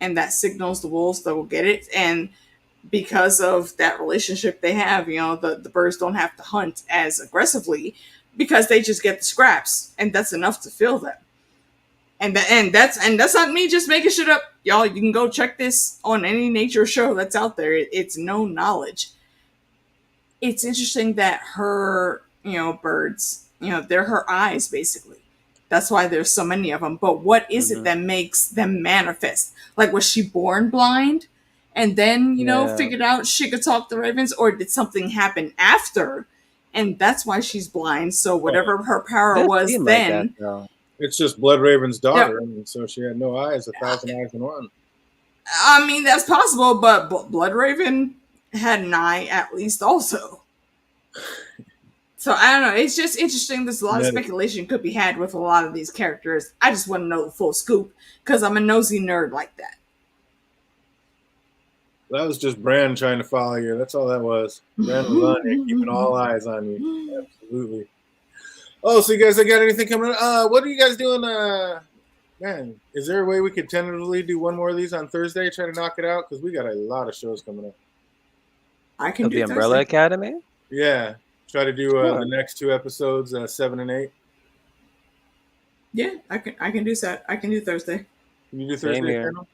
and that signals the wolves that will get it. And because of that relationship they have, the birds don't have to hunt as aggressively because they just get the scraps, and that's enough to fill them. And that's not me just making shit up, y'all. You can go check this on any nature show that's out there. It's known knowledge. It's interesting that her, birds, they're her eyes basically. That's why there's so many of them. But what is it that makes them manifest? Like, was she born blind, and then figured out she could talk to ravens, or did something happen after, and that's why she's blind? So whatever her power was then. Like that, it's just Blood Raven's daughter, and so she had no eyes, 1,000 eyes in one. I mean, that's possible, but Blood Raven had an eye at least also. So I don't know. It's just interesting. There's a lot of speculation could be had with a lot of these characters. I just want to know the full scoop because I'm a nosy nerd like that. That was just Brand trying to follow you. That's all that was. Brand was on you, keeping all eyes on you. Absolutely. Oh, so you guys got anything coming up? What are you guys doing? Man, is there a way we could tentatively do one more of these on Thursday? Try to knock it out? Because we got a lot of shows coming up. I can Of do the Umbrella Thursday. Academy? Yeah. Try to do Sure. the next two episodes, 7 and 8. Yeah, I can do that. I can do Thursday. Can you do Same Thursday, here. Colonel?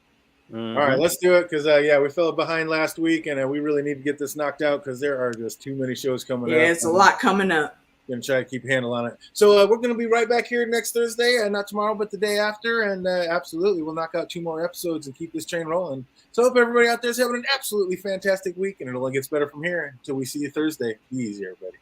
Mhm. All right, let's do it because yeah, we fell behind last week, and we really need to get this knocked out because there are just too many shows coming up. Yeah, it's a lot coming up. Going to try to keep a handle on it. So we're going to be right back here next Thursday, not tomorrow, but the day after, and absolutely, we'll knock out 2 more episodes and keep this train rolling. So I hope everybody out there is having an absolutely fantastic week, and it only gets better from here until we see you Thursday. Be easy, everybody.